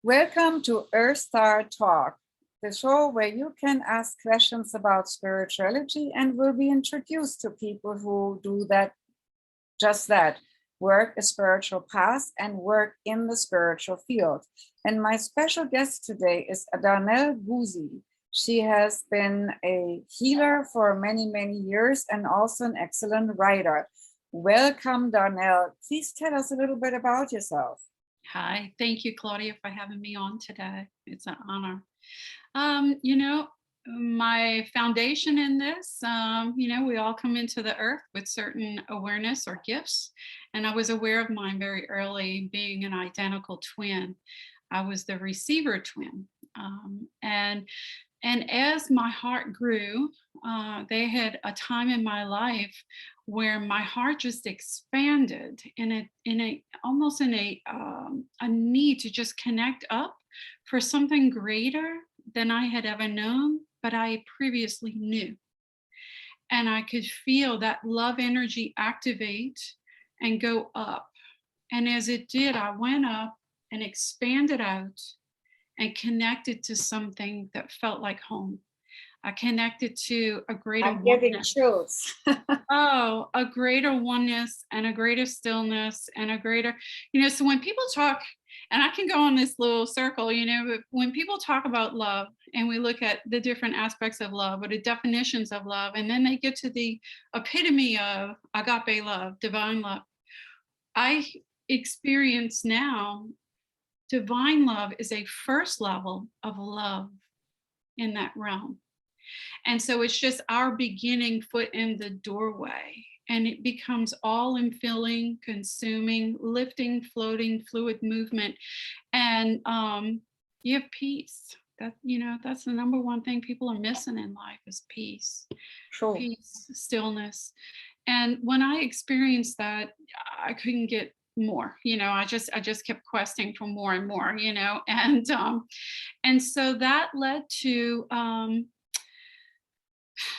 Welcome to EarthStar Talk, the show where you can ask questions about spirituality and will be introduced to people who do just that, work a spiritual path and work in the spiritual field. And my special guest today is Darnell Gouzy. She has been a healer for many, many years and also an excellent writer. Welcome, Darnell. Please tell us a little bit about yourself. Hi, thank you, Claudia, for having me on today. It's an honor. My foundation in this, we all come into the earth with certain awareness or gifts. And I was aware of mine very early, being an identical twin. I was the receiver twin. And as my heart grew, they had a time in my life where my heart just expanded in a need to just connect up for something greater than I had ever known, but I previously knew. And I could feel that love energy activate and go up. And as it did, I went up and expanded out and connected to something that felt like home. I connected to a greater I'm getting chills. a greater oneness and a greater stillness and a greater, so when people talk, and I can go on this little circle, but when people talk about love and we look at the different aspects of love or the definitions of love, and then they get to the epitome of agape love, divine love, I experience now divine love is a first level of love in that realm. And so it's just our beginning foot in the doorway, and it becomes all infilling, consuming, lifting, floating, fluid movement. And you have peace. That's the number one thing people are missing in life is peace. Sure. Peace, stillness. And when I experienced that, I couldn't get more. I just kept questing for more and more. And so that led to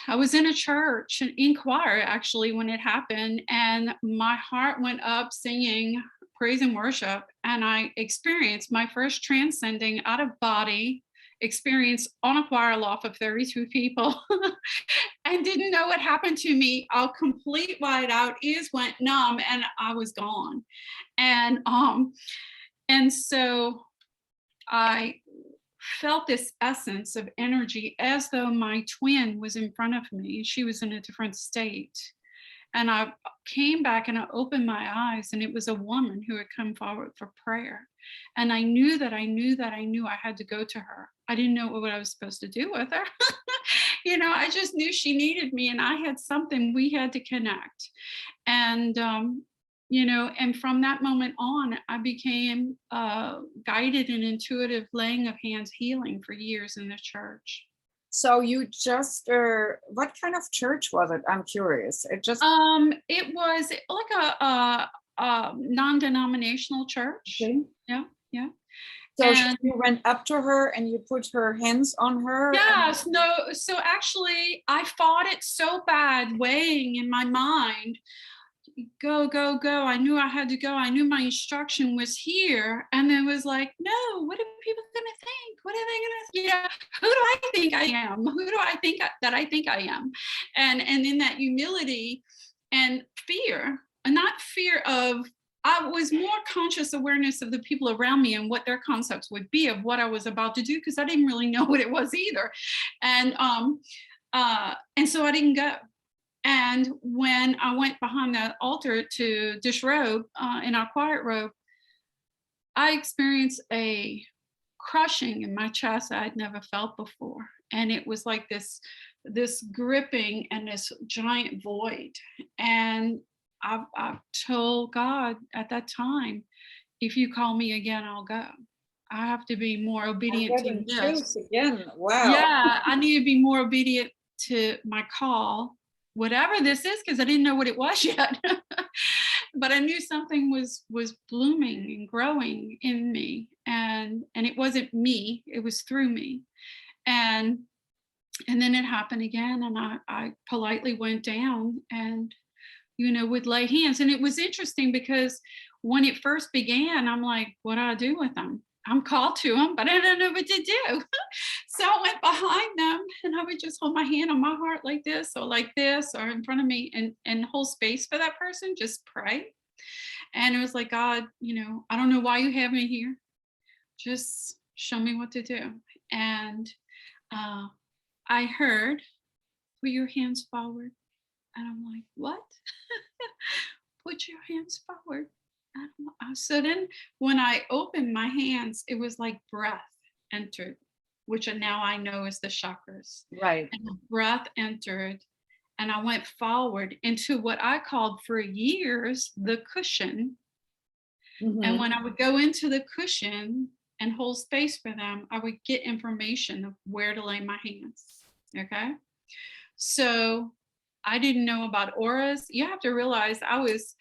I was in a church in choir actually when it happened, and my heart went up singing praise and worship, and I experienced my first transcending out of body experience on a choir loft of 32 people and didn't know what happened to me. I'll complete wide out, ears went numb, and I was gone. And so I felt this essence of energy as though my twin was in front of me. She was in a different state. And I came back and I opened my eyes, and it was a woman who had come forward for prayer. And I knew that I had to go to her. I didn't know what I was supposed to do with her. I just knew she needed me, and I had something, we had to connect. And and from that moment on, I became guided in intuitive laying of hands healing for years in the church. So you just, what kind of church was it? I'm curious. It was like a non-denominational church. Okay. Yeah. So you went up to her and you put her hands on her? Yes, no. So actually, I fought it so bad, weighing in my mind. Go, go, go. I knew I had to go. I knew my instruction was here. And then was like, no, what are people going to think? What are they going to, who do I think I am? Who do I think that I think I am? And in that humility and fear, and not fear of, I was more conscious awareness of the people around me and what their concepts would be of what I was about to do, because I didn't really know what it was either. And so I didn't go. And when I went behind the altar to disrobe in our quiet robe, I experienced a crushing in my chest I'd never felt before. And it was like this gripping and this giant void. And I told God at that time, if you call me again, I'll go. I have to be more obedient to this. Again. Wow. Yeah, I need to be more obedient to my call, whatever this is, because I didn't know what it was yet. But I knew something was blooming and growing in me, and it wasn't me, it was through me. And then it happened again, and I politely went down and would lay hands. And it was interesting because when it first began, I'm like, what do I do with them? I'm called to them, but I don't know what to do. So I went behind them and I would just hold my hand on my heart like this, or in front of me, and hold space for that person, just pray. And it was like, God, I don't know why you have me here. Just show me what to do. And I heard, put your hands forward. And I'm like, what? Put your hands forward. So then when I opened my hands, it was like breath entered, which now I know is the chakras. Right. And the breath entered, and I went forward into what I called for years the cushion. And when I would go into the cushion and hold space for them, I would get information of where to lay my hands. Okay. So I didn't know about auras. You have to realize I was,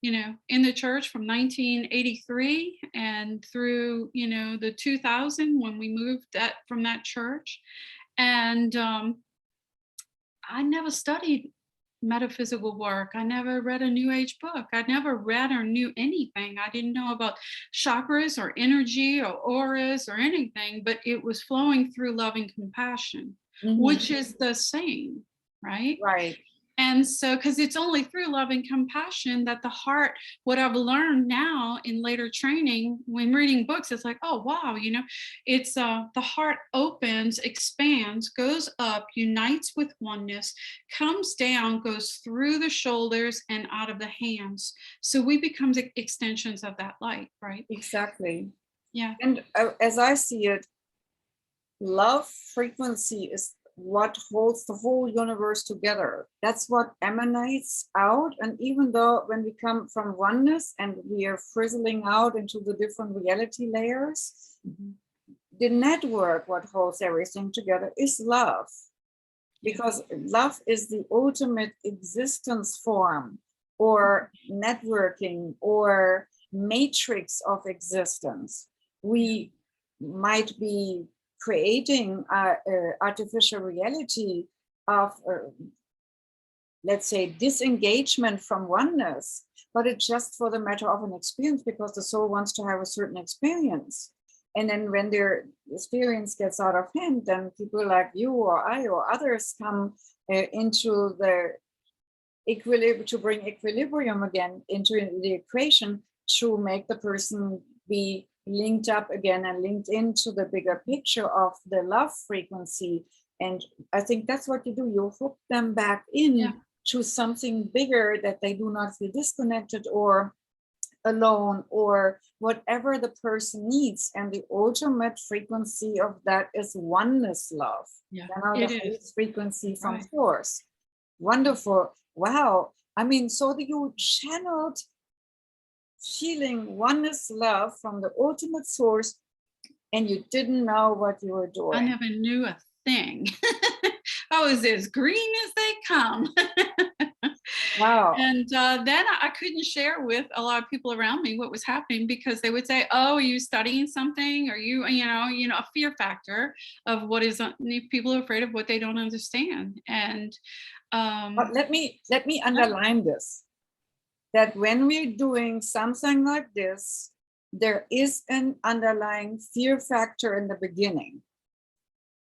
in the church from 1983 and through, the 2000 when we moved from that church. And I never studied metaphysical work. I never read a new age book. I never read or knew anything. I didn't know about chakras or energy or auras or anything, but it was flowing through love and compassion, which is the same, right? Right. And so, because it's only through love and compassion that the heart, what I've learned now in later training, when reading books, it's like, oh, wow, it's the heart opens, expands, goes up, unites with oneness, comes down, goes through the shoulders and out of the hands. So we become extensions of that light, right? Exactly. Yeah. And as I see it, love frequency is what holds the whole universe together. That's what emanates out. And even though when we come from oneness and we are frizzling out into the different reality layers, the network, what holds everything together, is love. Because love is the ultimate existence form or networking or matrix of existence. We might be creating artificial reality of, let's say, disengagement from oneness, but it's just for the matter of an experience because the soul wants to have a certain experience. And then when their experience gets out of hand, then people like you or I or others come into the equilibrium, to bring equilibrium again into the equation, to make the person be linked up again and linked into the bigger picture of the love frequency. And I think that's what you do. You hook them back in to something bigger, that they do not feel disconnected or alone or whatever the person needs. And the ultimate frequency of that is oneness love. Yeah, the highest frequency from source. Wonderful. Wow. I mean, so that you channeled feeling oneness love from the ultimate source, and you didn't know what you were doing. I never knew a thing. I was as green as they come. Wow. And then I couldn't share with a lot of people around me what was happening, because they would say, oh, are you studying something? Are you, a fear factor of what is, people are afraid of what they don't understand. And but let me underline this, that when we're doing something like this, there is an underlying fear factor in the beginning.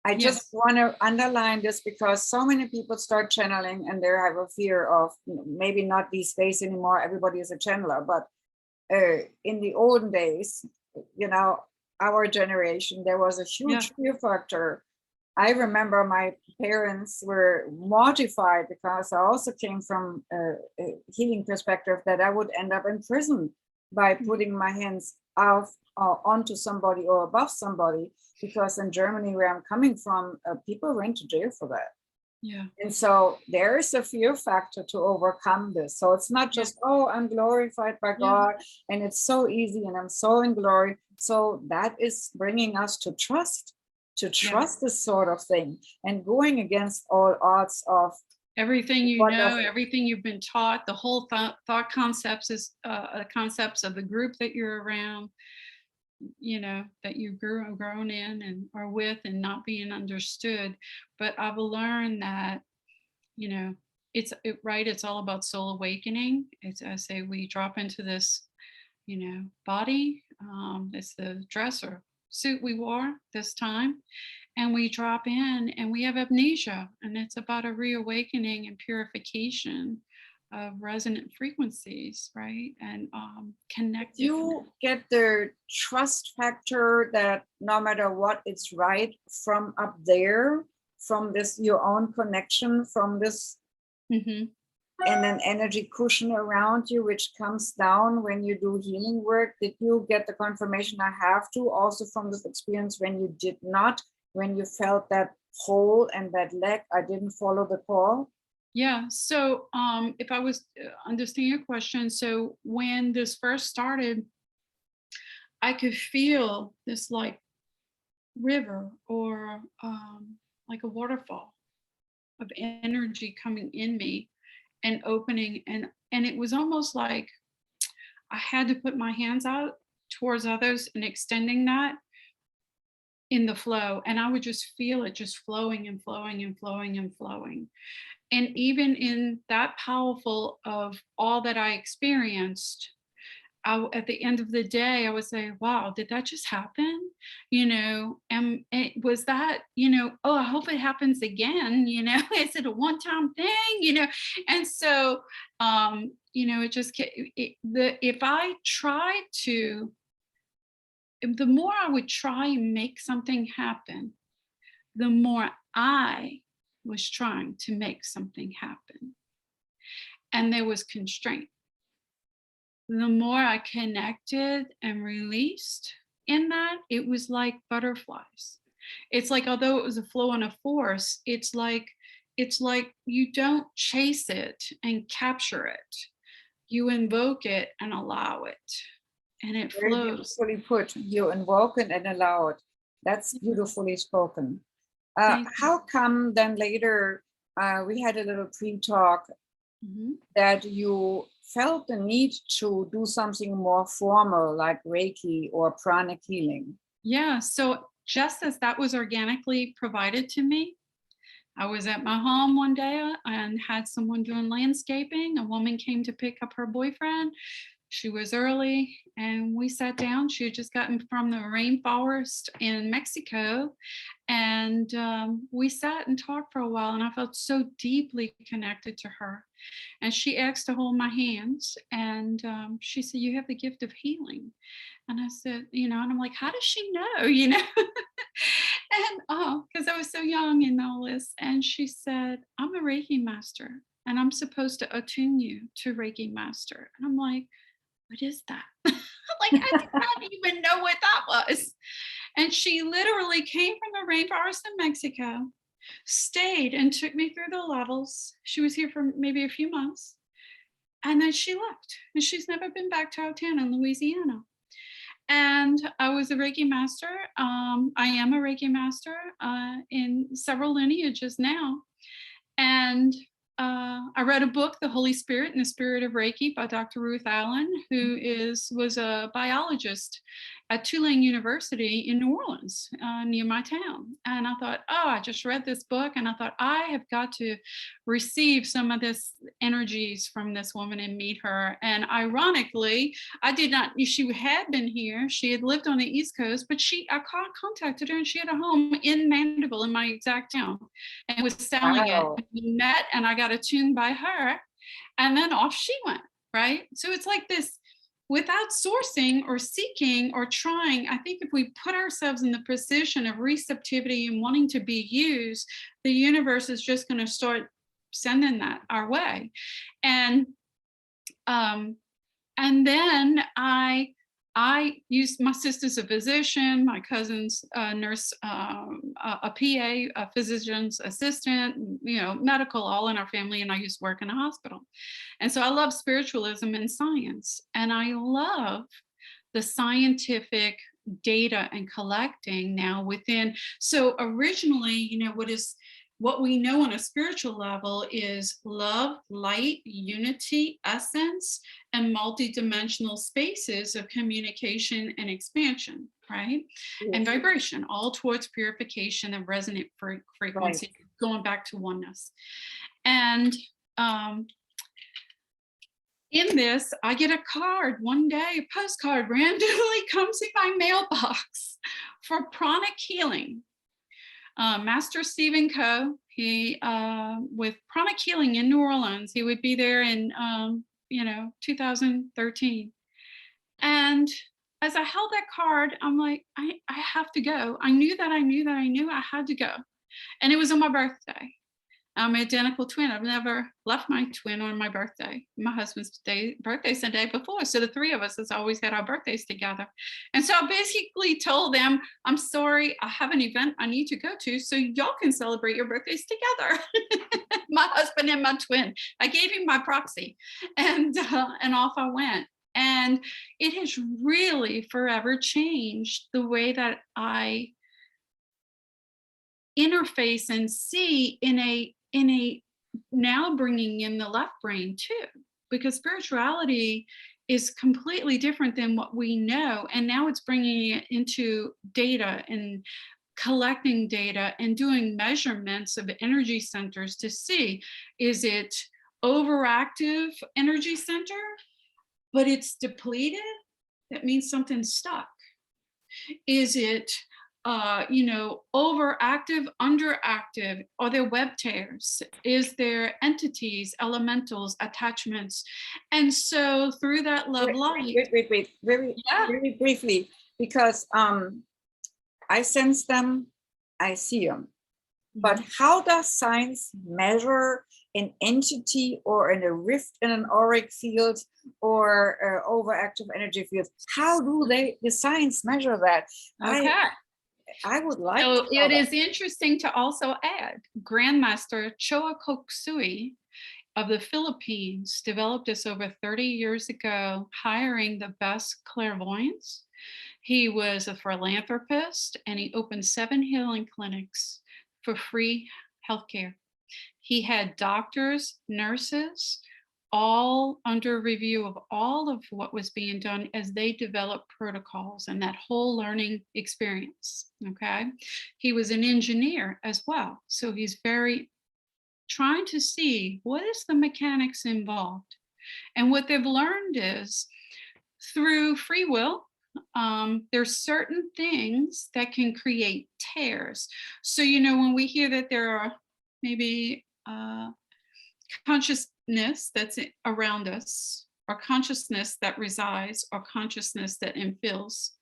I just want to underline this because so many people start channeling and they have a fear of maybe not these days anymore. Everybody is a channeler, but in the olden days, our generation, there was a huge fear factor. I remember my parents were mortified because I also came from a healing perspective that I would end up in prison by putting my hands out onto somebody or above somebody, because in Germany, where I'm coming from, people went to jail for that. Yeah. And so there is a fear factor to overcome this. So it's not just, oh, I'm glorified by God and it's so easy and I'm so in glory. So that is bringing us to trust this sort of thing, and going against all odds of everything everything you've been taught, the whole thought concepts is concepts of the group that you're around, that you've grown in and are with, and not being understood. But I've learned that, it's all about soul awakening. It's, I say, we drop into this, body It's the dresser suit we wore this time. And we drop in and we have amnesia. And it's about a reawakening and purification of resonant frequencies, right? And connecting. You get the trust factor that no matter what, it's right from up there, from this, your own connection, from this, Mm-hmm. and an energy cushion around you, which comes down when you do healing work. Did you get the confirmation I have to also from this experience when you did not, when you felt that hole and that lack, I didn't follow the call? Yeah. So if I was understanding your question, so when this first started, I could feel this like river or like a waterfall of energy coming in me and opening, and it was almost like I had to put my hands out towards others and extending that in the flow, and I would just feel it just flowing and flowing and flowing and flowing. And even in that powerful of all that I experienced, at the end of the day, I would say, wow, did that just happen? And it was that, oh, I hope it happens again. Is it a one-time thing? And so, it just, if I tried to, the more I would try and make something happen, the more I was trying to make something happen. And there was constraint. The more I connected and released in that, it was like butterflies. It's like, although it was a flow and a force, it's like you don't chase it and capture it. You invoke it and allow it. And it Very flows. beautifully put. You invoke it and allow it. That's beautifully spoken. How come then later, we had a little pre-talk, that you felt the need to do something more formal like Reiki or pranic healing? Yeah. So just as that was organically provided to me, I was at my home one day and had someone doing landscaping. A woman came to pick up her boyfriend. She was early and we sat down. She had just gotten from the rainforest in Mexico. And we sat and talked for a while, and I felt so deeply connected to her. And she asked to hold my hands, and she said, "You have the gift of healing." And I said, and I'm like, how does she know, And because I was so young in all this. And she said, "I'm a Reiki master, and I'm supposed to attune you to Reiki Master." And I'm like, what is that? Like, I did not even know what that was. And she literally came from the rainforest in Mexico, stayed and took me through the levels. She was here for maybe a few months. And then she left. And she's never been back to our town in Louisiana. And I was a Reiki master. I am a Reiki master in several lineages now. And I read a book, The Holy Spirit and the Spirit of Reiki by Dr. Ruth Allen, who was a biologist at Tulane University in New Orleans, near my town. And I thought, oh, I just read this book, and I thought, I have got to receive some of this energies from this woman and meet her. And ironically, I did not, she had been here. She had lived on the East Coast, but I contacted her, and she had a home in Mandeville, in my exact town, and was selling Wow. it. We met, and I got attuned by her, and then off she went, right? So it's like this, without sourcing or seeking or trying. I think if we put ourselves in the position of receptivity and wanting to be used, the universe is just going to start sending that our way. And then I used my sister's a physician, my cousin's a nurse, a PA, a physician's assistant, medical, all in our family. And I used to work in a hospital. And so I love spiritualism and science. And I love the scientific data and collecting now within. So originally, what we know on a spiritual level is love, light, unity, essence, and multidimensional spaces of communication and expansion, right? Yes. And vibration, all towards purification and resonant frequency, right, going back to oneness. And in this, I get a card one day, a postcard randomly comes in my mailbox for pranic healing. Master Stephen Coe, he with pranic healing in New Orleans. He would be there in 2013. And as I held that card, I'm like, I have to go. I knew I had to go. And it was on my birthday. I'm an identical twin. I've never left my twin on my birthday. My husband's birthday's the day before. So the three of us has always had our birthdays together. And so I basically told them, I'm sorry, I have an event I need to go to so y'all can celebrate your birthdays together. My husband and my twin. I gave him my proxy and off I went. And it has really forever changed the way that I interface and see in a now bringing in the left brain too, because spirituality is completely different than what we know, and now it's bringing it into data and collecting data and doing measurements of energy centers to see, is it overactive energy center but it's depleted? That means something's stuck. Is it overactive, underactive? Are there web tears? Is there entities, elementals, attachments? And so through that love light. Wait, very briefly, because I sense them, I see them. But how does science measure an entity or in a rift in an auric field or overactive energy field? How do the science measure that? Okay. I would like so to know it that. is interesting to also add, Grandmaster Choa Kok Sui of the Philippines developed this over 30 years ago, hiring the best clairvoyants. He was a philanthropist and he opened 7 healing clinics for free healthcare. He had doctors, nurses, all under review of all of what was being done as they developed protocols and that whole learning experience. Okay. He was an engineer as well. So he's very trying to see what is the mechanics involved. And what they've learned is through free will, there's certain things that can create tears. So, when we hear that there are maybe consciousness that's around us, or consciousness that resides, or consciousness that infills,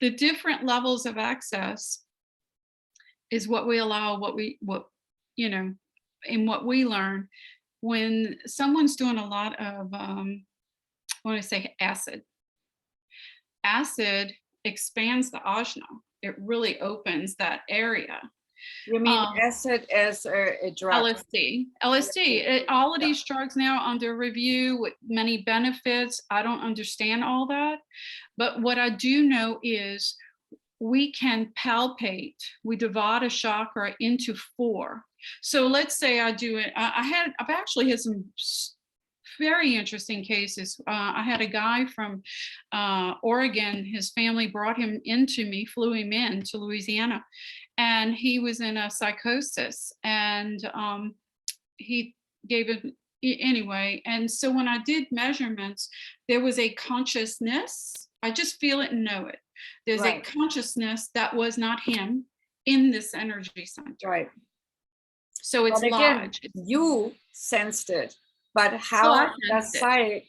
the different levels of access is what we allow, and what we learn when someone's doing a lot of, acid expands the ajna. It really opens that area. You mean acid as a drug? LSD. All of these drugs now under review with many benefits. I don't understand all that. But what I do know is we can palpate. We divide a chakra into 4. So let's say I do it. I've actually had some very interesting cases. I had a guy from Oregon. His family brought him into me, flew him in to Louisiana, and he was in a psychosis, and he gave it anyway. And so when I did measurements, there was a consciousness. I just feel it and know it. There's a consciousness that was not him in this energy center. Right. So it's lodged. You sensed it. But how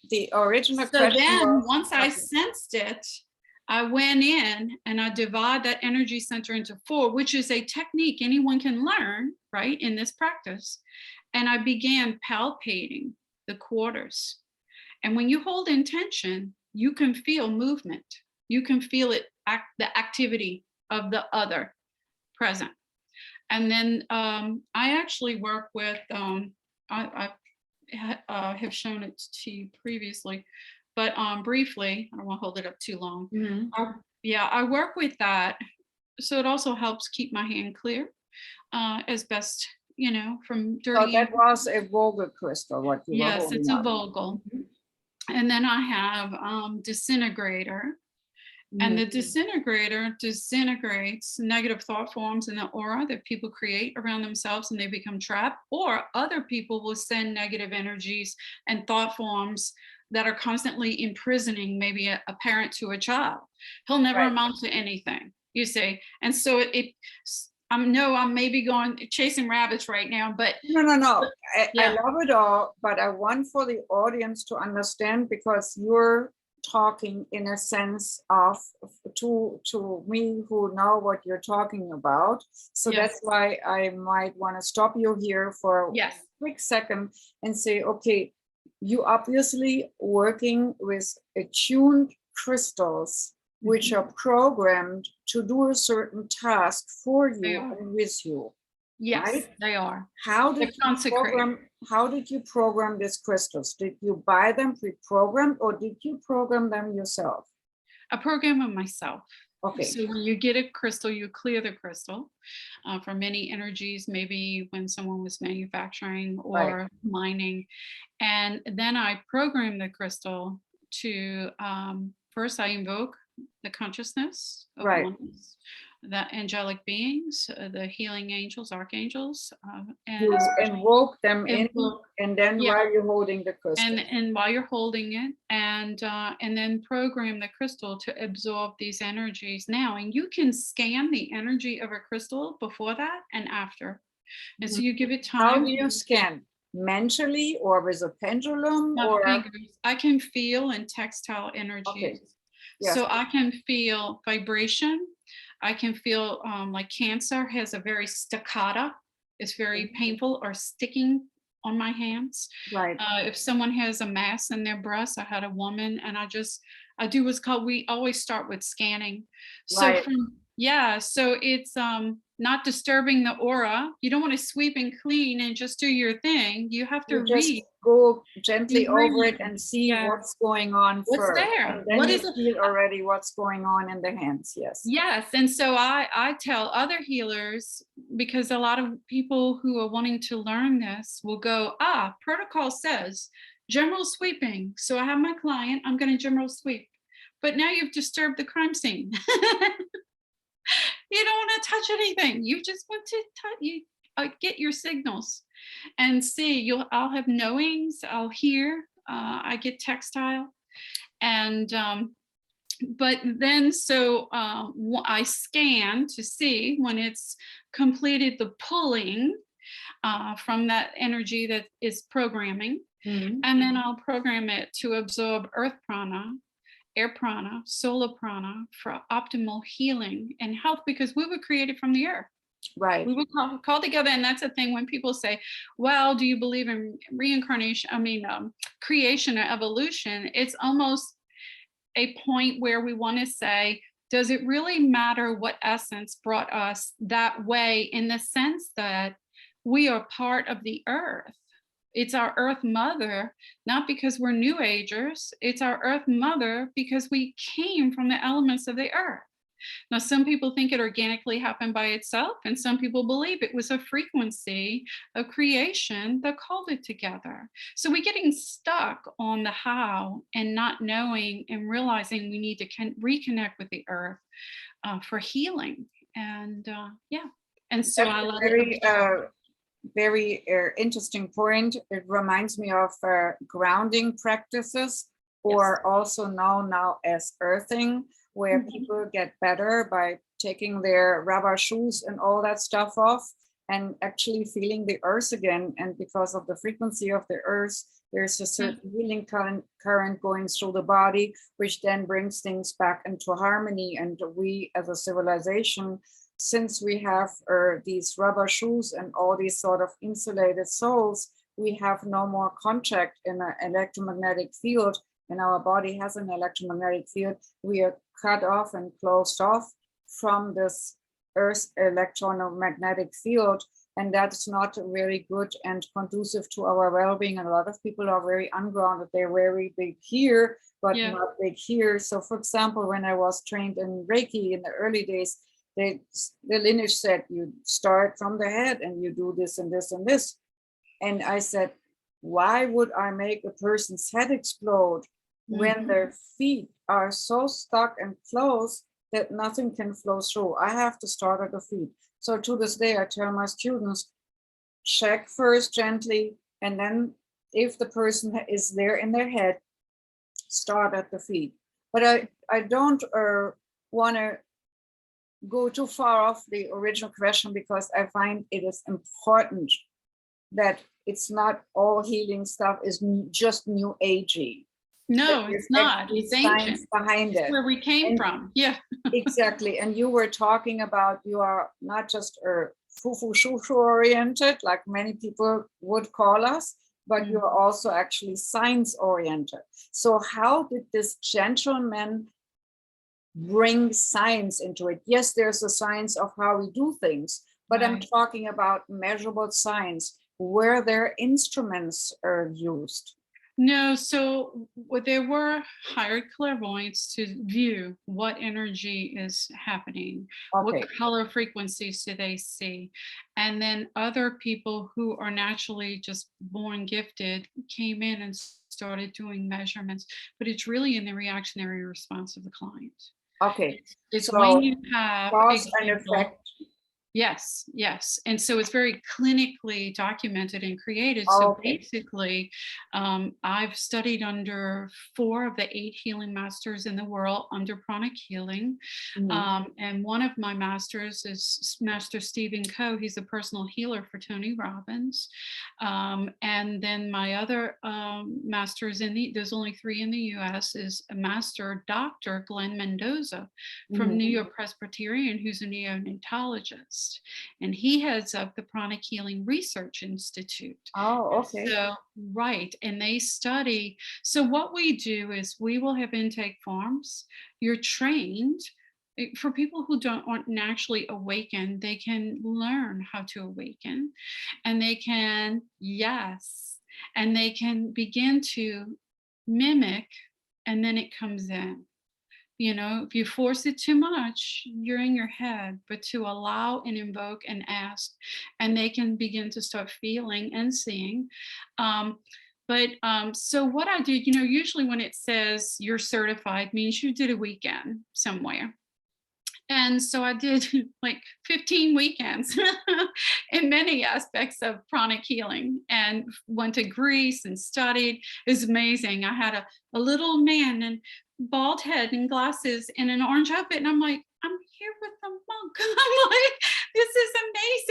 the original question then once I sensed it, I went in and I divide that energy center into 4, which is a technique anyone can learn, right, in this practice. And I began palpating the quarters. And when you hold intention, you can feel movement. You can feel it, the activity of the other present. And then I actually work with, I have shown it to you previously, but briefly, I don't want to hold it up too long. I work with that. So it also helps keep my hand clear as best, from dirty. So that was a Vogel crystal, what you were holding. Yes, it's a Vogel. And then I have disintegrator. And the disintegrator disintegrates negative thought forms in the aura that people create around themselves and they become trapped, or other people will send negative energies and thought forms that are constantly imprisoning maybe a parent to a child. He'll never Right. amount to anything, you see. And so I'm maybe going chasing rabbits right now, but No. I yeah, love it all, but I want for the audience to understand, because you're talking in a sense of to me who know what you're talking about. So yes, that's why I might want to stop you here for a yes, quick second and say, okay, you obviously working with attuned crystals which are programmed to do a certain task for they you are. and with you, Yes, right? they are. How They're did you consecrated. how did you program these crystals? Did you buy them pre-programmed, or did you program them yourself? I program them myself. Okay. So when you get a crystal, you clear the crystal from any energies, maybe when someone was manufacturing or Right. mining. And then I program the crystal to first I invoke the consciousness of Right. oneness, the angelic beings, the healing angels, archangels, and You invoke them in, invoke, and then yeah, while you're holding the crystal. and while you're holding it, and then program the crystal to absorb these energies now. And you can scan the energy of a crystal before that and after, and so you give it How time do you scan? Mentally or with a pendulum my or? fingers. I can feel and tactile Okay. energies. Yes. So I can feel vibration. I can feel like cancer has a very staccato. It's very painful or sticking on my hands. Right. If someone has a mass in their breast, I had a woman, and I do what's called, we always start with scanning. So Right. so it's not disturbing the aura. You don't want to sweep and clean and just do your thing. You have to You just read. go gently You over it read. and see Yeah. what's going on What's first. there? And then What you is it? feel already what's going on in the hands. Yes. Yes. And so I tell other healers, because a lot of people who are wanting to learn this will go, protocol says general sweeping. So I have my client, I'm going to general sweep. But now you've disturbed the crime scene. You don't want to touch anything. You just want to get your signals and see. I'll have knowings. I'll hear. I get textile, and but then I scan to see when it's completed the pulling from that energy that is programming, and then I'll program it to absorb earth prana, air prana, solar prana for optimal healing and health, because we were created from the earth. Right. We were called together. And that's the thing when people say, well, do you believe in reincarnation? Creation or evolution? It's almost a point where we want to say, does it really matter what essence brought us that way, in the sense that we are part of the earth? It's our earth mother, not because we're new agers. It's our earth mother because we came from the elements of the earth. Now, some people think it organically happened by itself, and some people believe it was a frequency of creation that called it together. So we're getting stuck on the how and not knowing and realizing we need to reconnect with the earth for healing. And and so That's I a let it. very interesting point. It reminds me of grounding practices, or also known now as earthing, where people get better by taking their rubber shoes and all that stuff off and actually feeling the earth again. And because of the frequency of the earth, there's a certain healing current going through the body, which then brings things back into harmony. And we as a civilization, since we have these rubber shoes and all these sort of insulated soles, we have no more contact in an electromagnetic field, and our body has an electromagnetic field. We are cut off and closed off from this Earth's electromagnetic field, and that's not very good and conducive to our well-being. And a lot of people are very ungrounded. They're very big here, but not big here. So, for example, when I was trained in Reiki in the early days, the lineage said you start from the head and you do this and this and this. And I said, why would I make a person's head explode when their feet are so stuck and closed that nothing can flow through? I have to start at the feet. So to this day, I tell my students, check first gently, and then if the person is there in their head, start at the feet. But I don't want to go too far off the original question, because I find it is important that it's not all healing stuff is just new agey. No, it's not. It's ancient. Behind it. It's where we came from. Yeah. Exactly. And you were talking about, you are not just foo-foo shoo-shoo oriented, like many people would call us, but you're also actually science oriented. So how did this gentleman bring science into it? Yes, there's a science of how we do things, but I'm talking about measurable science. Where their instruments are used? No, so there were hired clairvoyants to view what energy is happening, what color frequencies do they see, and then other people who are naturally just born gifted came in and started doing measurements, but it's really in the reactionary response of the client. Okay, it's so when you have cause and effect. Yes, yes. And so it's very clinically documented and created. So basically, I've studied under 4 of the 8 healing masters in the world under pranic healing. And one of my masters is Master Stephen Coe. He's a personal healer for Tony Robbins. And then my other masters there's only 3 in the US, is a Master Dr. Glenn Mendoza from New York Presbyterian, who's a neonatologist. And he heads up the Pranic Healing Research Institute. Oh, okay. So, right. And they study. So what we do is we will have intake forms. You're trained. For people who aren't naturally awakened, they can learn how to awaken. And they can, and they can begin to mimic, and then it comes in. You know, if you force it too much, you're in your head, but to allow and invoke and ask, and they can begin to start feeling and seeing. So what I do, usually when it says you're certified means you did a weekend somewhere. And so I did like 15 weekends in many aspects of pranic healing, and went to Greece and studied. It was amazing. I had a little man and bald head and glasses and an orange outfit. And I'm like, I'm here with the monk. I'm like, this is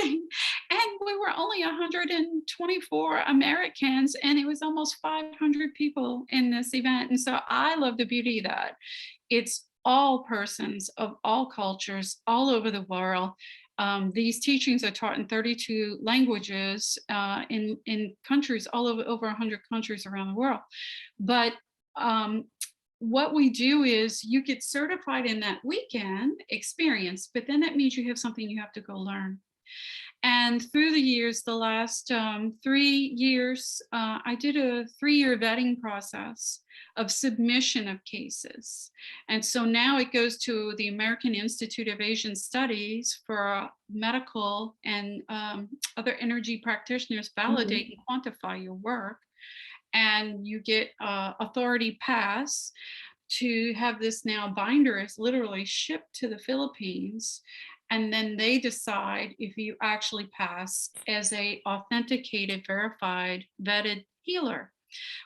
amazing. And we were only 124 Americans, and it was almost 500 people in this event. And so I love the beauty of that. It's all persons of all cultures all over the world. These teachings are taught in 32 languages in countries all over 100 countries around the world. But what we do is you get certified in that weekend experience, but then that means you have something you have to go learn. And through the years, the last 3 years, I did a 3-year vetting process of submission of cases. And so now it goes to the American Institute of Asian Studies for medical and other energy practitioners validate and quantify your work. And you get authority pass to have this now binder is literally shipped to the Philippines. And then they decide if you actually pass as a authenticated, verified, vetted healer,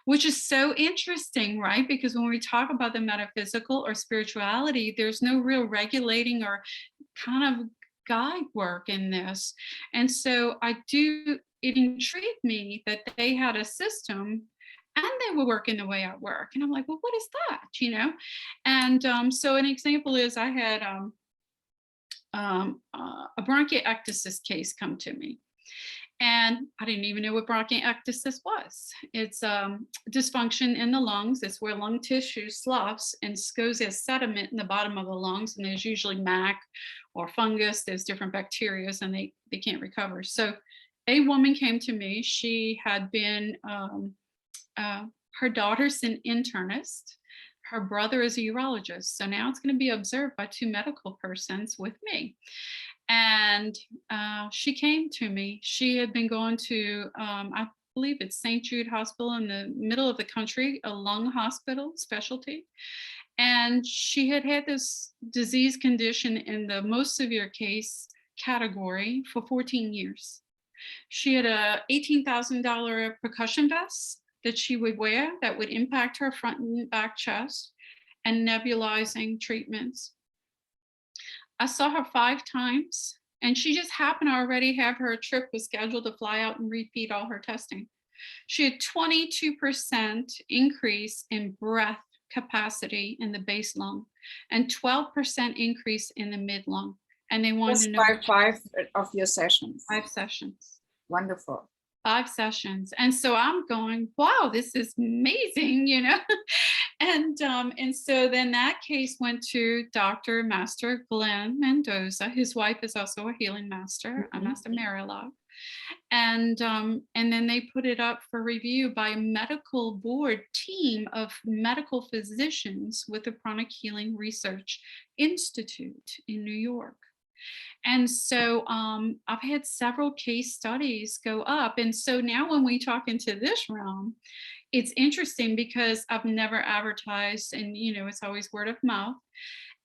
which is so interesting, right? Because when we talk about the metaphysical or spirituality, there's no real regulating or kind of guide work in this. And so it intrigued me that they had a system and they were working the way I work. And I'm like, well, what is that? And so an example is I had a bronchial ectosis case come to me. And I didn't even know what bronchial ectosis was. It's dysfunction in the lungs. It's where lung tissue sloughs and goes as sediment in the bottom of the lungs. And there's usually mac or fungus. There's different bacteria, and they can't recover. So a woman came to me. She had been, her daughter's an internist. Her brother is a urologist. So now it's going to be observed by 2 medical persons with me. And she came to me. She had been going to, I believe it's St. Jude Hospital in the middle of the country, a lung hospital specialty. And she had this disease condition in the most severe case category for 14 years. She had a $18,000 percussion vest that she would wear that would impact her front and back chest, and nebulizing treatments. I saw her 5 times, and she just happened to already have her trip was scheduled to fly out and repeat all her testing. She had 22% increase in breath capacity in the base lung and 12% increase in the mid lung. And they wanted Just to know by 5 of your sessions. 5 sessions. Wonderful. 5 sessions. And so I'm going, wow, this is amazing, you know. And so then that case went to Dr. Master Glenn Mendoza. His wife is also a healing master, a Master Marilog. And then they put it up for review by a medical board team of medical physicians with the Pranic Healing Research Institute in New York. And so I've had several case studies go up. And so now when we talk into this realm, it's interesting because I've never advertised, and you know, it's always word of mouth.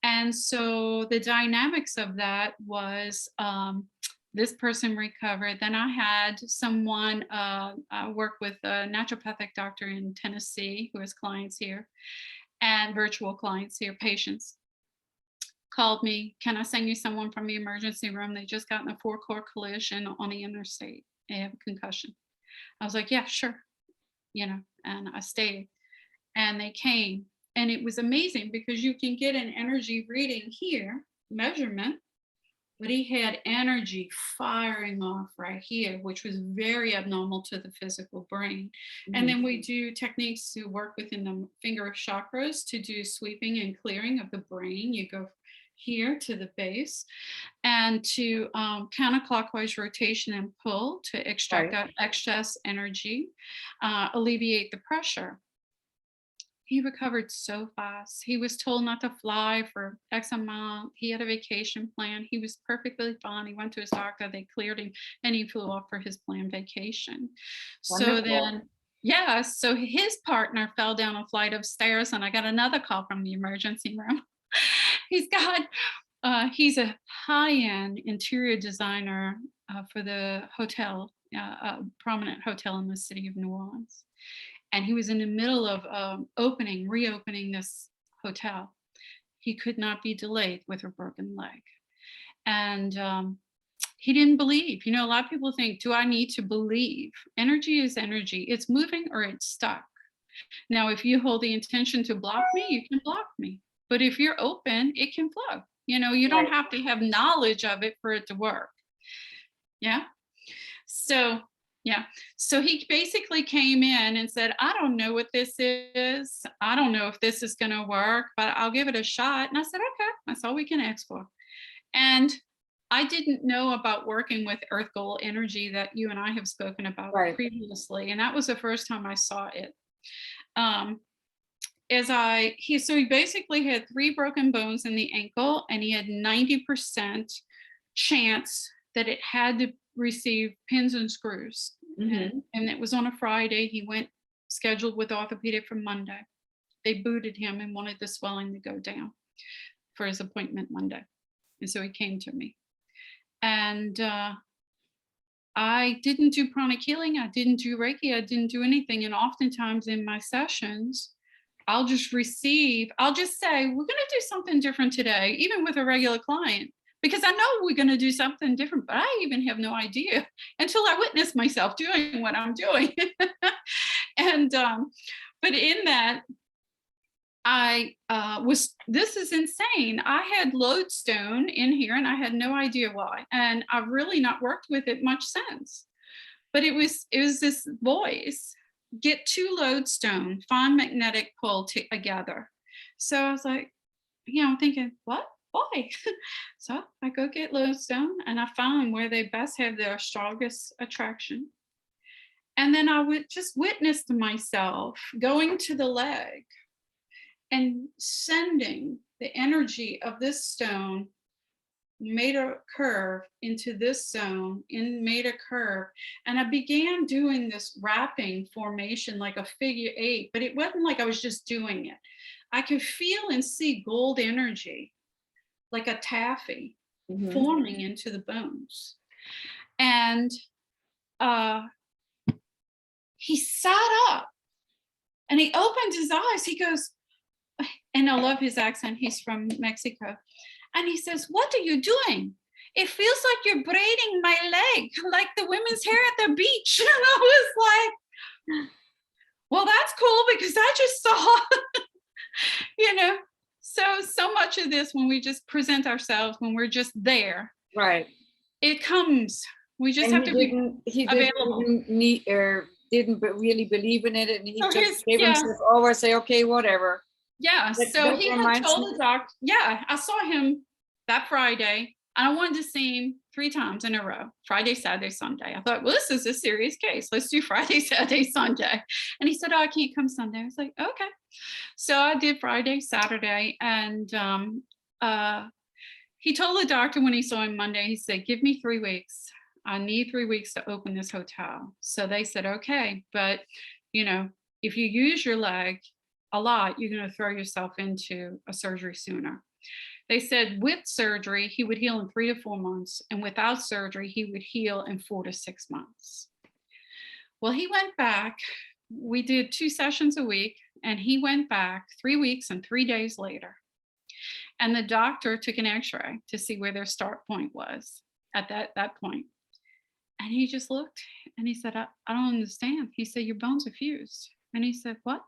And so the dynamics of that was this person recovered. Then I had someone work with a naturopathic doctor in Tennessee who has clients here, and virtual clients here, patients. Called me, can I send you someone from the emergency room? They just got in a 4-car collision on the interstate. They have a concussion. I was like, yeah, sure. You know, and I stayed. And they came. And it was amazing because you can get an energy reading here, measurement, but he had energy firing off right here, which was very abnormal to the physical brain. And then we do techniques to work within the finger chakras to do sweeping and clearing of the brain. You go here to the base and to counterclockwise rotation and pull to extract out excess energy, alleviate the pressure. He recovered so fast. He was told not to fly for X amount. He had a vacation plan. He was perfectly fine. He went to his doctor. They cleared him and he flew off for his planned vacation. Wonderful. So then, yeah, so his partner fell down a flight of stairs and I got another call from the emergency room. He's a high-end interior designer for the hotel, a prominent hotel in the city of New Orleans. And he was in the middle of reopening this hotel. He could not be delayed with a broken leg. And he didn't believe. You know, a lot of people think, do I need to believe? Energy is energy. It's moving or it's stuck. Now, if you hold the intention to block me, you can block me. But if you're open, it can flow. You know, you don't have to have knowledge of it for it to work. Yeah. So, yeah. So he basically came in and said, I don't know what this is. I don't know if this is going to work, but I'll give it a shot. And I said, okay, that's all we can ask for. And I didn't know about working with Earth Goal energy that you and I have spoken about previously. And that was the first time I saw it. He basically had 3 broken bones in the ankle, and he had 90% chance that it had to receive pins and screws. And it was on a Friday. He went scheduled with orthopedic for Monday. They booted him and wanted the swelling to go down for his appointment Monday. And so he came to me. And I didn't do pranic healing. I didn't do Reiki. I didn't do anything. And oftentimes in my sessions, I'll just say, we're going to do something different today, even with a regular client, because I know we're going to do something different, but I even have no idea until I witness myself doing what I'm doing. And, but in that, this is insane. I had lodestone in here and I had no idea why. And I've really not worked with it much since, but it was this voice, get 2 lodestone, find magnetic pull together. So I was like, I'm thinking, what? Why? So I go get lodestone and I found where they best have their strongest attraction. And then I would just witness to myself going to the leg and sending the energy of this stone, made a curve into this zone, made a curve. And I began doing this wrapping formation like a figure 8, but it wasn't like I was just doing it. I could feel and see gold energy, like a taffy, forming into the bones. And he sat up And he opened his eyes. He goes, and I love his accent. He's from Mexico. And he says, "What are you doing? It feels like you're braiding my leg, like the women's hair at the beach." And I was like, well, that's cool, because I just saw, so much of this, when we just present ourselves, when we're just there, Right. it comes. We just And have to be he available. didn't really believe in it, and he So just gave himself over, say, okay, whatever. Yeah. So That he had reminds told me. the doctor, yeah, I saw him that Friday. And I wanted to see him 3 times in a row, Friday, Saturday, Sunday. I thought, well, this is a serious case. Let's do Friday, Saturday, Sunday. And he said, "Oh, I can't come Sunday." I was like, okay. So I did Friday, Saturday. And he told the doctor when he saw him Monday, he said, "Give me 3 weeks. I need 3 weeks to open this hotel." So they said, okay. But, if you use your leg a lot, you're going to throw yourself into a surgery sooner. They said with surgery, he would heal in 3 to 4 months. And without surgery, he would heal in 4 to 6 months. Well, he went back. We did 2 sessions a week. And he went back 3 weeks and 3 days later. And the doctor took an x-ray to see where their start point was at that point. And he just looked and he said, I don't understand. He said, "Your bones are fused." And he said, "What?"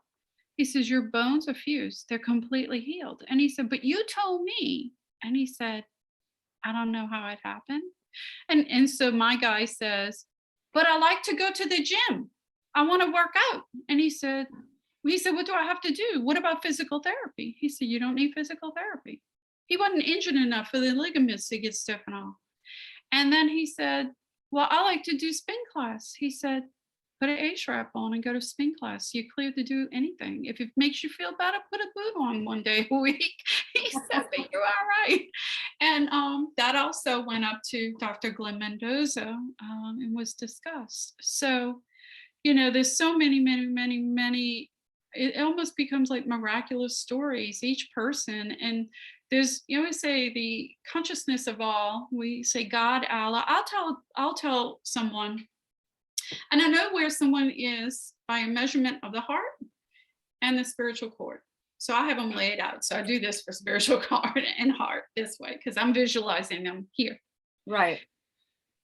He says, "Your bones are fused. They're completely healed." And he said, "But you told me." And he said, "I don't know how it happened." And so my guy says, "But I like to go to the gym. I want to work out." And he said, "What do I have to do? What about physical therapy?" He said, "You don't need physical therapy." He wasn't injured enough for the ligaments to get stiff and all. And then he said, "Well, I like to do spin class." He said, "Put an A-strap on and go to spin class. You're clear to do anything. If it makes you feel better, put a boot on 1 day a week." He said, "But you're all right." And that also went up to Dr. Glenn Mendoza and was discussed. So, there's so many, many, many, many, it almost becomes like miraculous stories, each person. And there's, you always say the consciousness of all. We say God, Allah. I'll tell someone, and I know where someone is by a measurement of the heart and the spiritual cord. So I have them laid out. So I do this for spiritual cord and heart this way, because I'm visualizing them here. Right.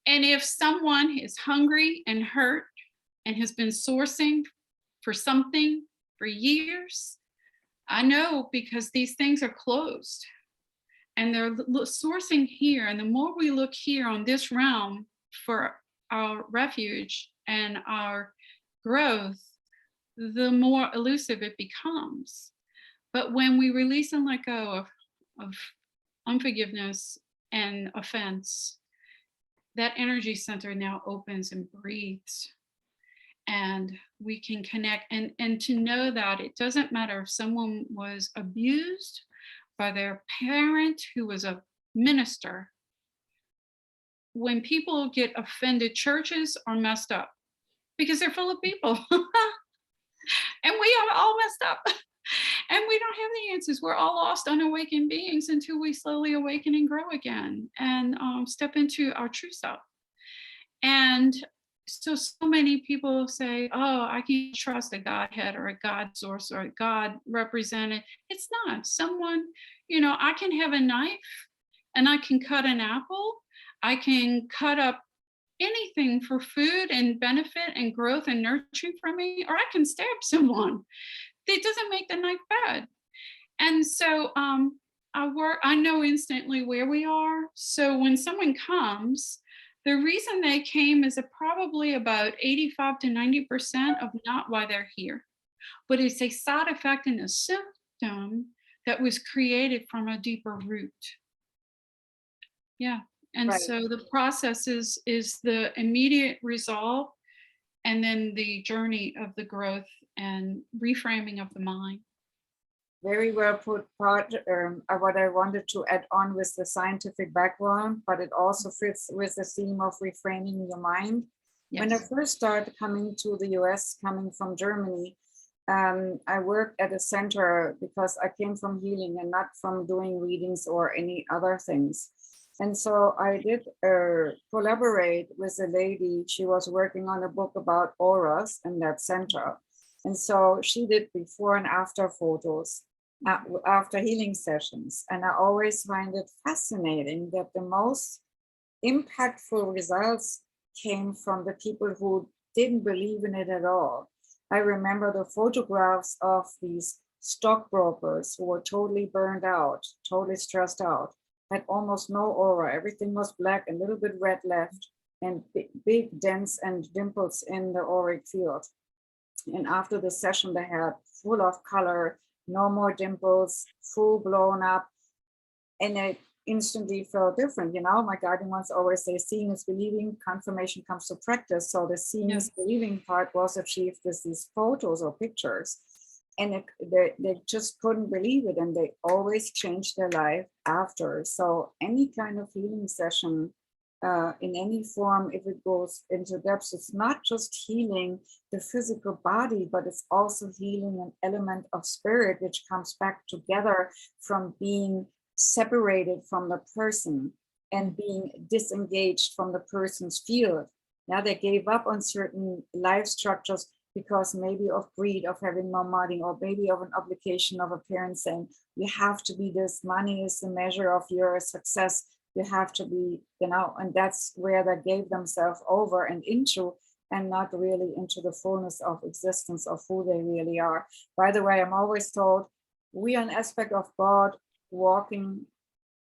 And if someone is hungry and hurt and has been sourcing for something for years, I know, because these things are closed and they're sourcing here. And the more we look here on this realm for our refuge and our growth, the more elusive it becomes. But when we release and let go of unforgiveness and offense, that energy center now opens and breathes. And we can connect, and to know that it doesn't matter if someone was abused by their parent who was a minister. When people get offended, churches are messed up because they're full of people. And we are all messed up. And we don't have the answers. We're all lost, unawakened beings until we slowly awaken and grow again and step into our true self. And so many people say, "Oh, I can trust a Godhead or a God source or a God represented." It's not. Someone, I can have a knife and I can cut an apple. I can cut up anything for food and benefit and growth and nurturing for me, or I can stab someone. It doesn't make the knife bad. And so I know instantly where we are. So when someone comes, the reason they came is probably about 85 to 90% of not why they're here, but it's a side effect and a symptom that was created from a deeper root. Yeah. And Right. so the process is the immediate resolve, and then the journey of the growth and reframing of the mind. Very well put. What I wanted to add on with the scientific background, but it also fits with the theme of reframing your mind. Yes. When I first started coming to the US, coming from Germany, I worked at a center because I came from healing and not from doing readings or any other things. And so I did collaborate with a lady. She was working on a book about auras in that center. And so she did before and after photos after healing sessions. And I always find it fascinating that the most impactful results came from the people who didn't believe in it at all. I remember the photographs of these stockbrokers who were totally burned out, totally stressed out, had almost no aura. Everything was black, a little bit red left, and big dents and dimples in the auric field. And after the session, they had full of color, no more dimples, full blown up, and it instantly felt different. You know, my guiding ones always say, seeing is believing, confirmation comes to practice. So the seeing is believing part was achieved with these photos or pictures. And they just couldn't believe it. And they always changed their life after. So any kind of healing session in any form, if it goes into depth, it's not just healing the physical body, but it's also healing an element of spirit, which comes back together from being separated from the person and being disengaged from the person's field. Now they gave up on certain life structures because maybe of greed, of having more money, or maybe of an obligation of a parent saying, you have to be this, money is the measure of your success. You have to be, you know, and that's where they gave themselves over and into, and not really into the fullness of existence of who they really are. By the way, I'm always told we are an aspect of God walking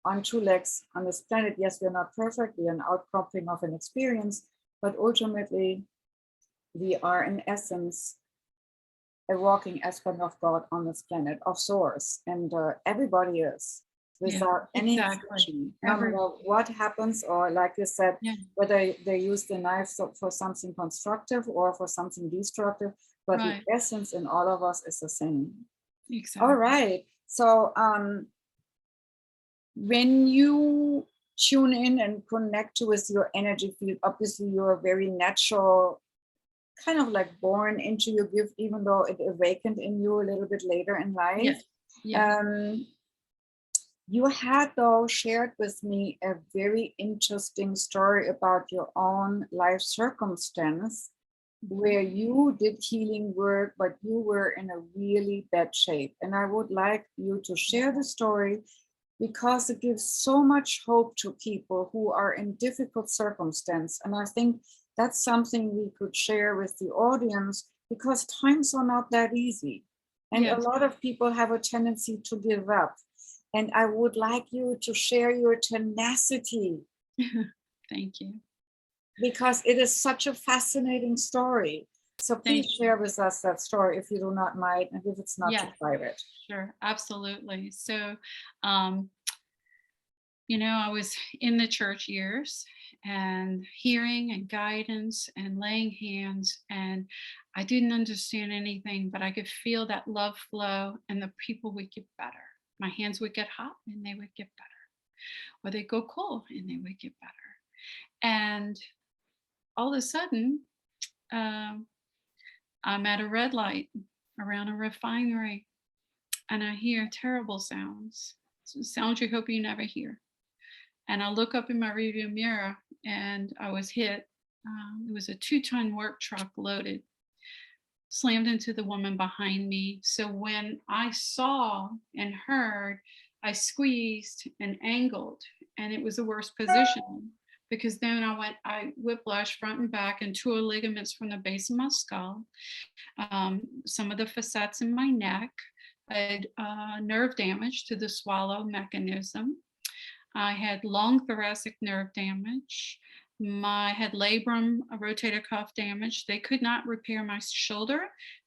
on two legs on this planet. Yes, we're not perfect. We're an outcropping of an experience, but ultimately we are in essence a walking aspect of God on this planet, of source. And everybody is, without any exception, no matter what happens, or like you said, whether they use the knife for something constructive or for something destructive, but the essence in all of us is the same. Exactly. All right. So when you tune in and connect with your energy field, obviously you're a very natural, kind of like born into your gift, even though it awakened in you a little bit later in life. You had, though, shared with me a very interesting story about your own life circumstance where you did healing work, but you were in a really bad shape. And I would like you to share the story because it gives so much hope to people who are in difficult circumstance. And I think that's something we could share with the audience because times are not that easy. And a lot of people have a tendency to give up. And I would like you to share your tenacity. Thank you. Because it is such a fascinating story. So please share with us that story if you do not mind, and if it's not too private. Sure, absolutely. So, you know, I was in the church years and hearing and guidance and laying hands, and I didn't understand anything, but I could feel that love flow and the people would get better. My hands would get hot and they would get better, or they'd go cold and they would get better. And all of a sudden, I'm at a red light around a refinery, and I hear terrible sounds, sounds you hope you never hear. And I look up in my rearview mirror, and I was hit. It was a 2-ton work truck loaded, slammed into the woman behind me. So when I saw and heard, I squeezed and angled, and it was the worst position because then I whiplash front and back and tore ligaments from the base of my skull, some of the facets in my neck. I had nerve damage to the swallow mechanism. I had long thoracic nerve damage. I had labrum, a rotator cuff damage. They could not repair my shoulder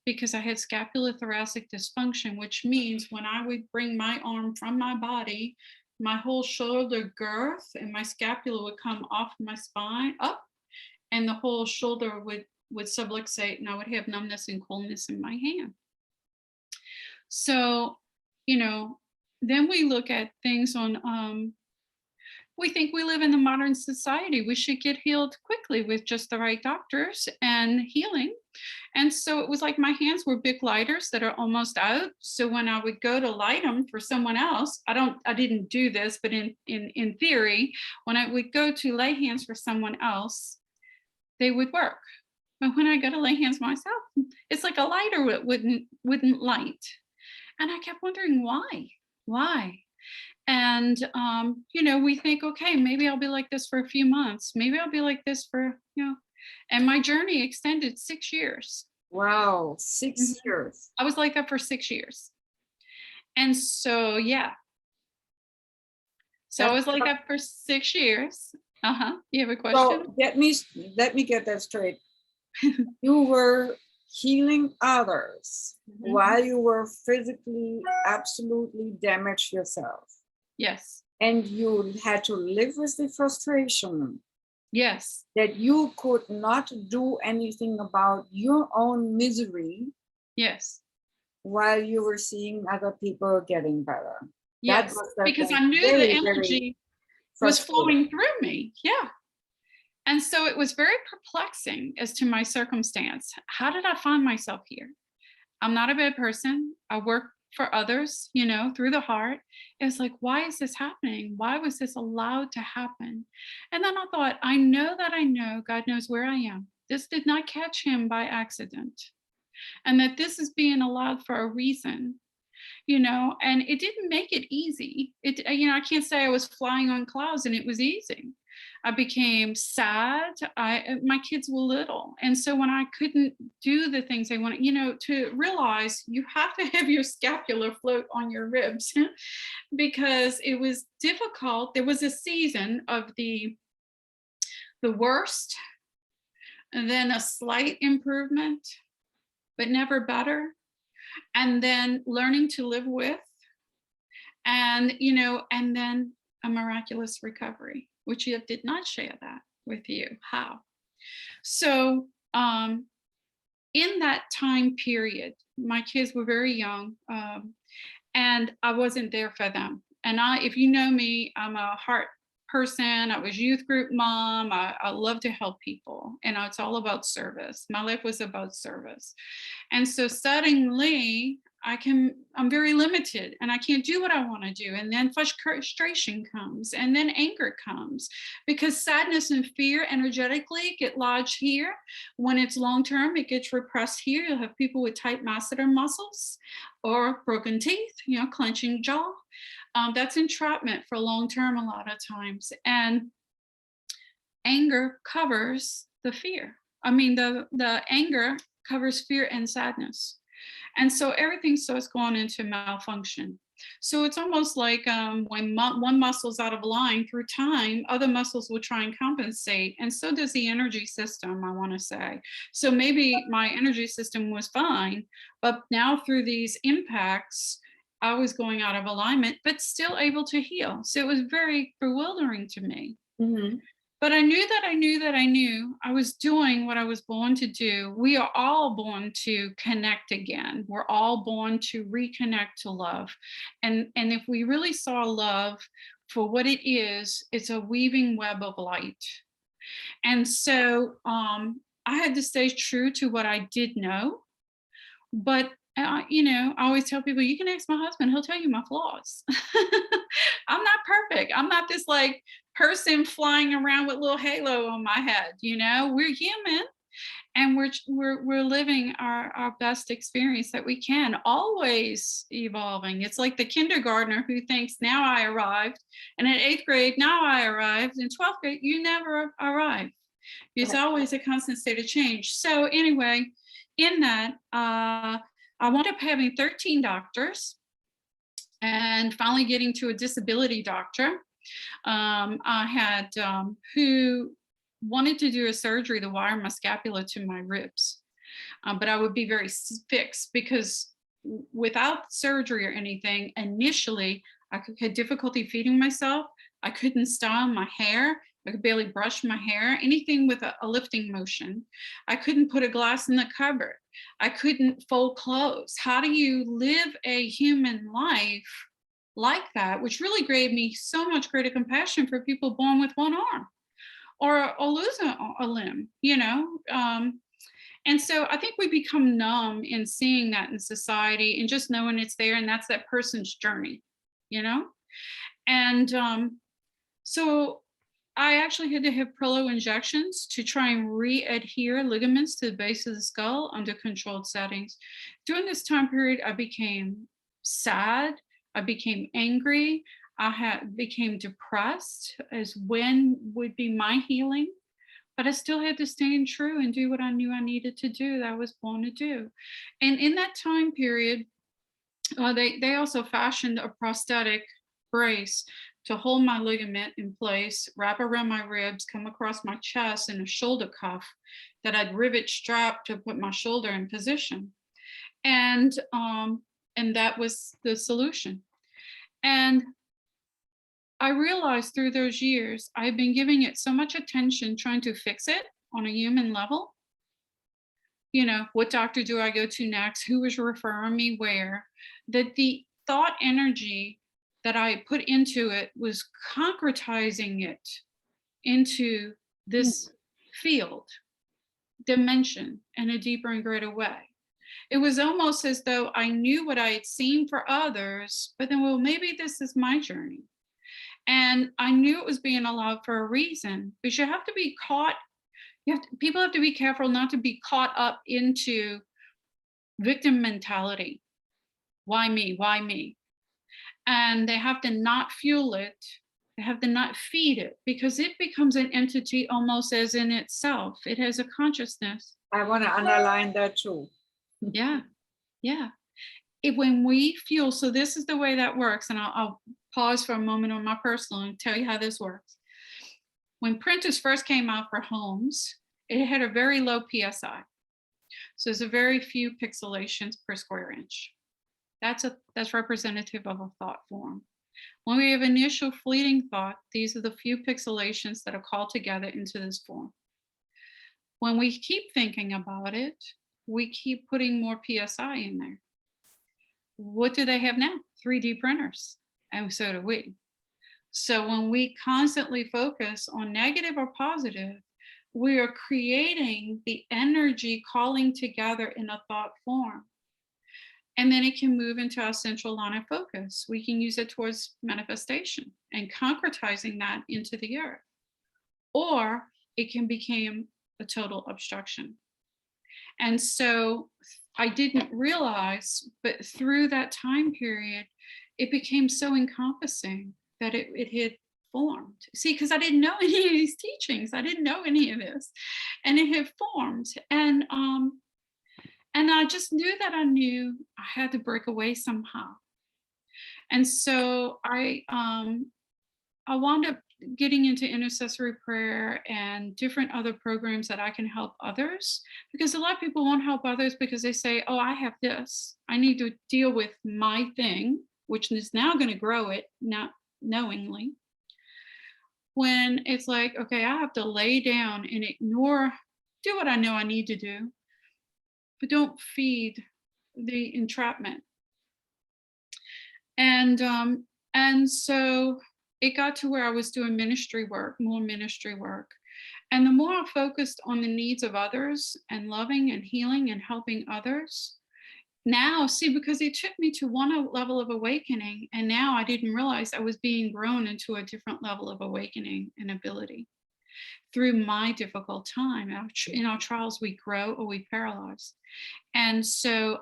because I had scapulothoracic dysfunction, which means when I would bring my arm from my body, my whole shoulder girth and my scapula would come off my spine up, and the whole shoulder would subluxate, and I would have numbness and coldness in my hand. So, you know, then we look at things on, we think we live in a modern society. We should get healed quickly with just the right doctors and healing. And so it was like my hands were big lighters that are almost out. So when I would go to light them for someone else, I didn't do this, but in theory, when I would go to lay hands for someone else, they would work. But when I go to lay hands myself, it's like a lighter wouldn't light. And I kept wondering why? And we think, okay, maybe I'll be like this for a few months. Maybe I'll be like this for, and my journey extended 6 years. Wow, Mhm. 6 years. I was like that for 6 years. And so, yeah. So I That's was like that for 6 years. You have a question? so let me get that straight. You were healing others Mhm. while you were physically absolutely damaged yourself. Yes. And you had to live with the frustration Yes. that you could not do anything about your own misery Yes. while you were seeing other people getting better. That Yes. was that Because was I knew the very, very energy was frustrating. flowing through me. Yeah. And so it was very perplexing as to my circumstance. How did I find myself here? I'm not a bad person. I work for others, through the heart. It's like, why is this happening? Why was this allowed to happen? And then I thought, I know that I know God knows where I am. This did not catch him by accident. And that this is being allowed for a reason. And it didn't make it easy. I can't say I was flying on clouds and it was easy. I became sad. My kids were little, and so when I couldn't do the things they wanted, to realize you have to have your scapula float on your ribs because it was difficult. There was a season of the worst, and then a slight improvement, but never better, and then learning to live with, and then a miraculous recovery, which you did not share that with you. How? So, in that time period, my kids were very young, and I wasn't there for them. And if you know me, I'm a heart person. I was youth group mom. I love to help people, and it's all about service. My life was about service. And so suddenly I'm very limited and I can't do what I want to do. And then frustration comes and then anger comes because sadness and fear energetically get lodged here. When it's long term, it gets repressed here. You'll have people with tight masseter muscles or broken teeth, clenching jaw. That's entrapment for long term a lot of times. And anger covers the fear. I mean, the anger covers fear and sadness. And so everything starts going into malfunction. So it's almost like when one muscle's out of line through time, other muscles will try and compensate. And so does the energy system, I want to say. So maybe my energy system was fine, but now through these impacts, I was going out of alignment, but still able to heal. So it was very bewildering to me. Mhm. But I knew that I knew that I knew I was doing what I was born to do. We are all born to connect again. We're all born to reconnect to love. And if we really saw love for what it is, it's a weaving web of light. And so I had to stay true to what I did know. But I always tell people, you can ask my husband, he'll tell you my flaws. I'm not perfect. I'm not this like person flying around with a little halo on my head. We're human and we're living our best experience that we can, always evolving. It's like the kindergartner who thinks, now I arrived, and in 8th grade, now I arrived, in 12th grade, you never arrive. It's always a constant state of change. So anyway, in that, I wound up having 13 doctors and finally getting to a disability doctor. I had who wanted to do a surgery to wire my scapula to my ribs, but I would be very fixed because without surgery or anything, initially I had difficulty feeding myself. I couldn't style my hair. I could barely brush my hair, anything with a lifting motion. I couldn't put a glass in the cupboard. I couldn't fold clothes. How do you live a human life like that? Which really gave me so much greater compassion for people born with one arm or lose a limb, and so I think we become numb in seeing that in society and just knowing it's there and that's that person's journey, you know? And so I actually had to have pillow injections to try and re-adhere ligaments to the base of the skull under controlled settings. During this time period, I became sad. I became angry. Became depressed as when would be my healing. But I still had to stand true and do what I knew I needed to do, that I was born to do. And in that time period, they also fashioned a prosthetic brace to hold my ligament in place, wrap around my ribs, come across my chest, and a shoulder cuff that I'd rivet strap to put my shoulder in position. And that was the solution. And I realized through those years, I've been giving it so much attention trying to fix it on a human level. You know, what doctor do I go to next? Who is referring me where? That the thought energy that I put into it was concretizing it into this field, dimension in a deeper and greater way. It was almost as though I knew what I had seen for others, but then, well, maybe this is my journey. And I knew it was being allowed for a reason, because you have to be caught. People have to be careful not to be caught up into victim mentality. Why me? Why me? And they have to not fuel it. They have to not feed it, because it becomes an entity almost as in itself. It has a consciousness. I want to underline that too. Yeah. Yeah. When we fuel, so this is the way that works. And I'll pause for a moment on my personal and tell you how this works. When printers first came out for homes, it had a very low PSI. So there's a very few pixelations per square inch. That's representative of a thought form. When we have initial fleeting thought, these are the few pixelations that are called together into this form. When we keep thinking about it, we keep putting more PSI in there. What do they have now? 3D printers, and so do we. So when we constantly focus on negative or positive, we are creating the energy calling together in a thought form. And then it can move into our central line of focus. We can use it towards manifestation and concretizing that into the earth. Or it can become a total obstruction. And so I didn't realize, but through that time period, it became so encompassing that it had formed. See, because I didn't know any of these teachings. I didn't know any of this. And it had formed. And I just knew that I knew I had to break away somehow. And so I wound up getting into intercessory prayer and different other programs that I can help others, because a lot of people won't help others because they say, oh, I have this. I need to deal with my thing, which is now going to grow it, not knowingly. When it's like, okay, I have to lay down and ignore, do what I know I need to do, but don't feed the entrapment. And so it got to where I was doing ministry work, more ministry work. And the more I focused on the needs of others and loving and healing and helping others, now, see, because it took me to one level of awakening, and now I didn't realize I was being grown into a different level of awakening and ability. Through my difficult time, in our trials, we grow or we paralyze. And so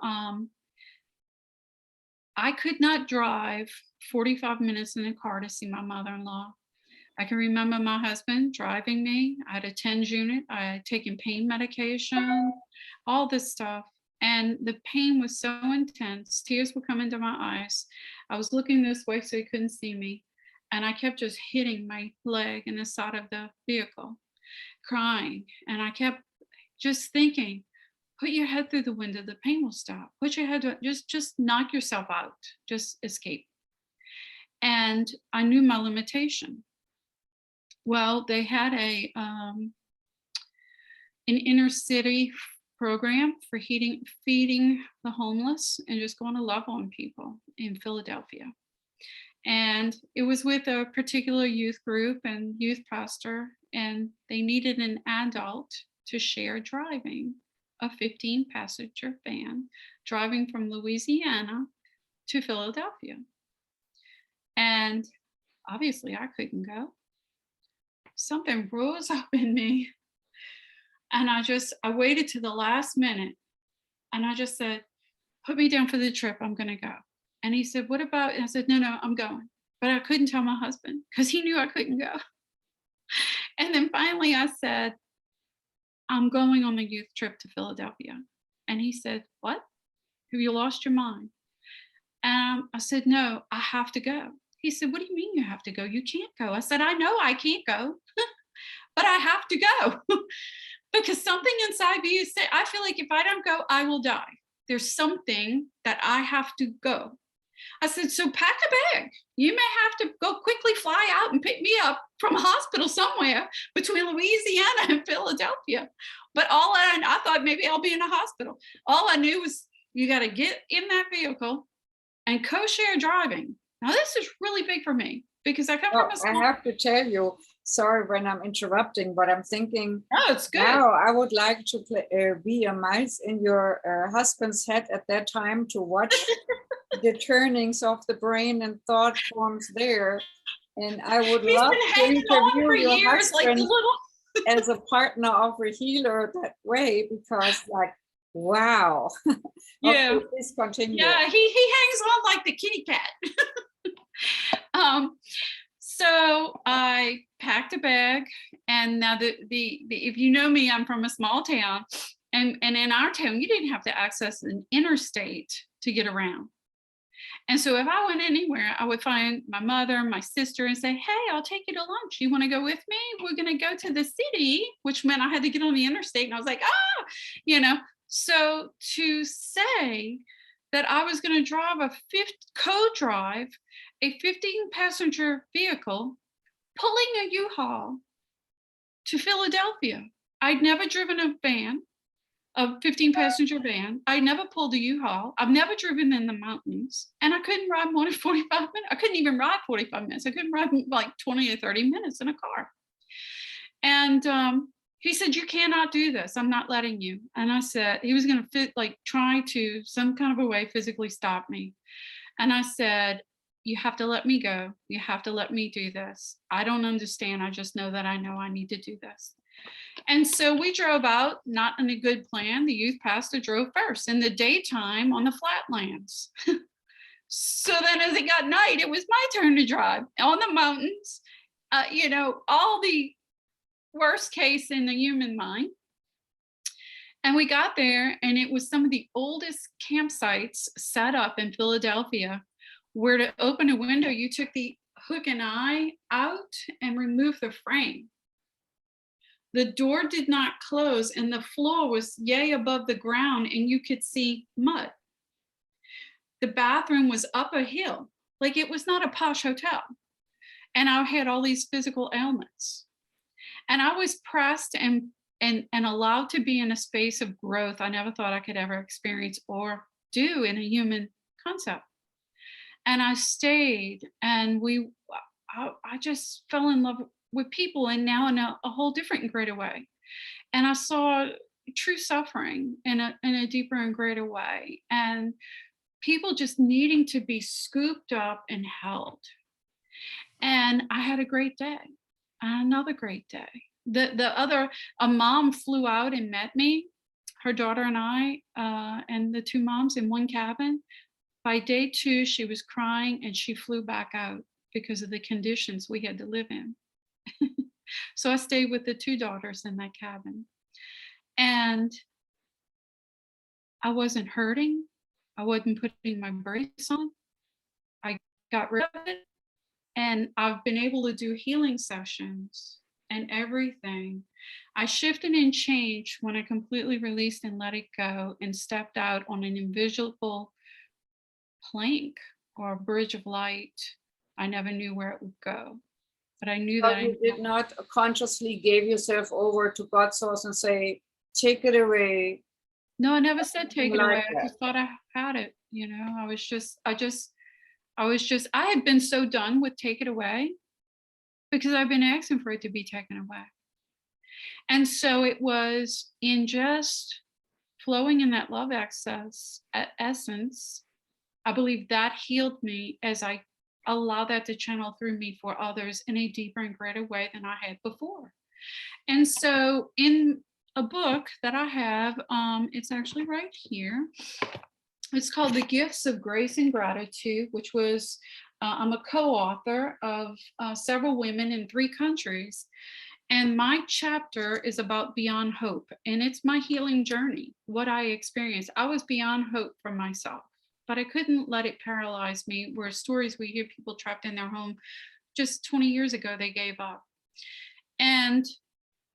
I could not drive 45 minutes in a car to see my mother-in-law. I can remember my husband driving me. I had a TENS unit. I had taken pain medication, all this stuff. And the pain was so intense. Tears would come into my eyes. I was looking this way so he couldn't see me. And I kept just hitting my leg in the side of the vehicle, crying. And I kept just thinking, put your head through the window, the pain will stop. Put your head, just knock yourself out, just escape. And I knew my limitation. Well, they had an inner city program for feeding the homeless and just going to love on people in Philadelphia. And it was with a particular youth group and youth pastor, and they needed an adult to share driving a 15-passenger van driving from Louisiana to Philadelphia. And obviously I couldn't go. something rose up in me. And I waited to the last minute and I just said, put me down for the trip. I'm going to go. And he said, what about, and I said, no, I'm going. But I couldn't tell my husband because he knew I couldn't go. And then finally I said, I'm going on the youth trip to Philadelphia. And he said, what? Have you lost your mind? And I said, no, I have to go. He said, what do you mean you have to go? You can't go. I said, I know I can't go, but I have to go. Because something inside me said, I feel like if I don't go, I will die. There's something that I have to go. I said, so pack a bag. You may have to go quickly fly out and pick me up from a hospital somewhere between Louisiana and Philadelphia. But I thought maybe I'll be in a hospital. All I knew was you got to get in that vehicle and co-share driving. Now, this is really big for me because I come from a small... I have to tell you, sorry when I'm interrupting, but I'm thinking, oh, it's good. Now I would like to be a mouse in your husband's head at that time to watch the turnings of the brain and thought forms there. And I would He's love been to hanging on interview for your years, like husband the little... as a partner of a healer that way, because like, wow. Yeah. Okay, please continue. Yeah, he hangs on like the kitty cat. So I packed a bag, and now the if you know me, I'm from a small town, and in our town you didn't have to access an interstate to get around. And so if I went anywhere, I would find my mother, my sister, and say, hey, I'll take you to lunch. You want to go with me? We're going to go to the city, which meant I had to get on the interstate. And I was like, So to say that I was going to drive co-drive a 15-passenger vehicle, pulling a U-Haul to Philadelphia. I'd never driven a 15-passenger van. I never pulled a U-Haul. I've never driven in the mountains. And I couldn't ride more than 45 minutes. I couldn't even ride 45 minutes. I couldn't ride like 20 or 30 minutes in a car. And he said, you cannot do this. I'm not letting you. And I said, he was going to try to some kind of a way physically stop me. And I said, you have to let me go. You have to let me do this. I don't understand. I just know that I know I need to do this. And so we drove out, not in a good plan. The youth pastor drove first in the daytime on the flatlands. So then as it got night, it was my turn to drive on the mountains, all the worst case in the human mind. And we got there, and it was some of the oldest campsites set up in Philadelphia, where to open a window, you took the hook and eye out and removed the frame. The door did not close, and the floor was yay above the ground, and you could see mud. The bathroom was up a hill, like it was not a posh hotel. And I had all these physical ailments. And I was pressed and allowed to be in a space of growth I never thought I could ever experience or do in a human concept. And I stayed, and I just fell in love with people, and now in a whole different and greater way. And I saw true suffering in a deeper and greater way, and people just needing to be scooped up and held. And I had a great day, and another great day. A mom flew out and met me, her daughter and I, and the two moms in one cabin. By day 2, she was crying, and she flew back out because of the conditions we had to live in. So I stayed with the 2 daughters in that cabin. And I wasn't hurting. I wasn't putting my brakes on. I got rid of it. And I've been able to do healing sessions and everything. I shifted and changed when I completely released and let it go and stepped out on an invisible plank or a bridge of light. I never knew where it would go, but I knew that you did not consciously give yourself over to God's source and say, take it away. No, I never said take it away. That. I just thought I had it. I had been so done with take it away because I've been asking for it to be taken away. And so it was in just flowing in that love essence, I believe that healed me as I allow that to channel through me for others in a deeper and greater way than I had before. And so in a book that I have, it's actually right here. It's called The Gifts of Grace and Gratitude, which was, I'm a co-author of several women in 3 countries. And my chapter is about beyond hope. And it's my healing journey, what I experienced. I was beyond hope for myself, but I couldn't let it paralyze me. Where stories we hear people trapped in their home just 20 years ago, they gave up. And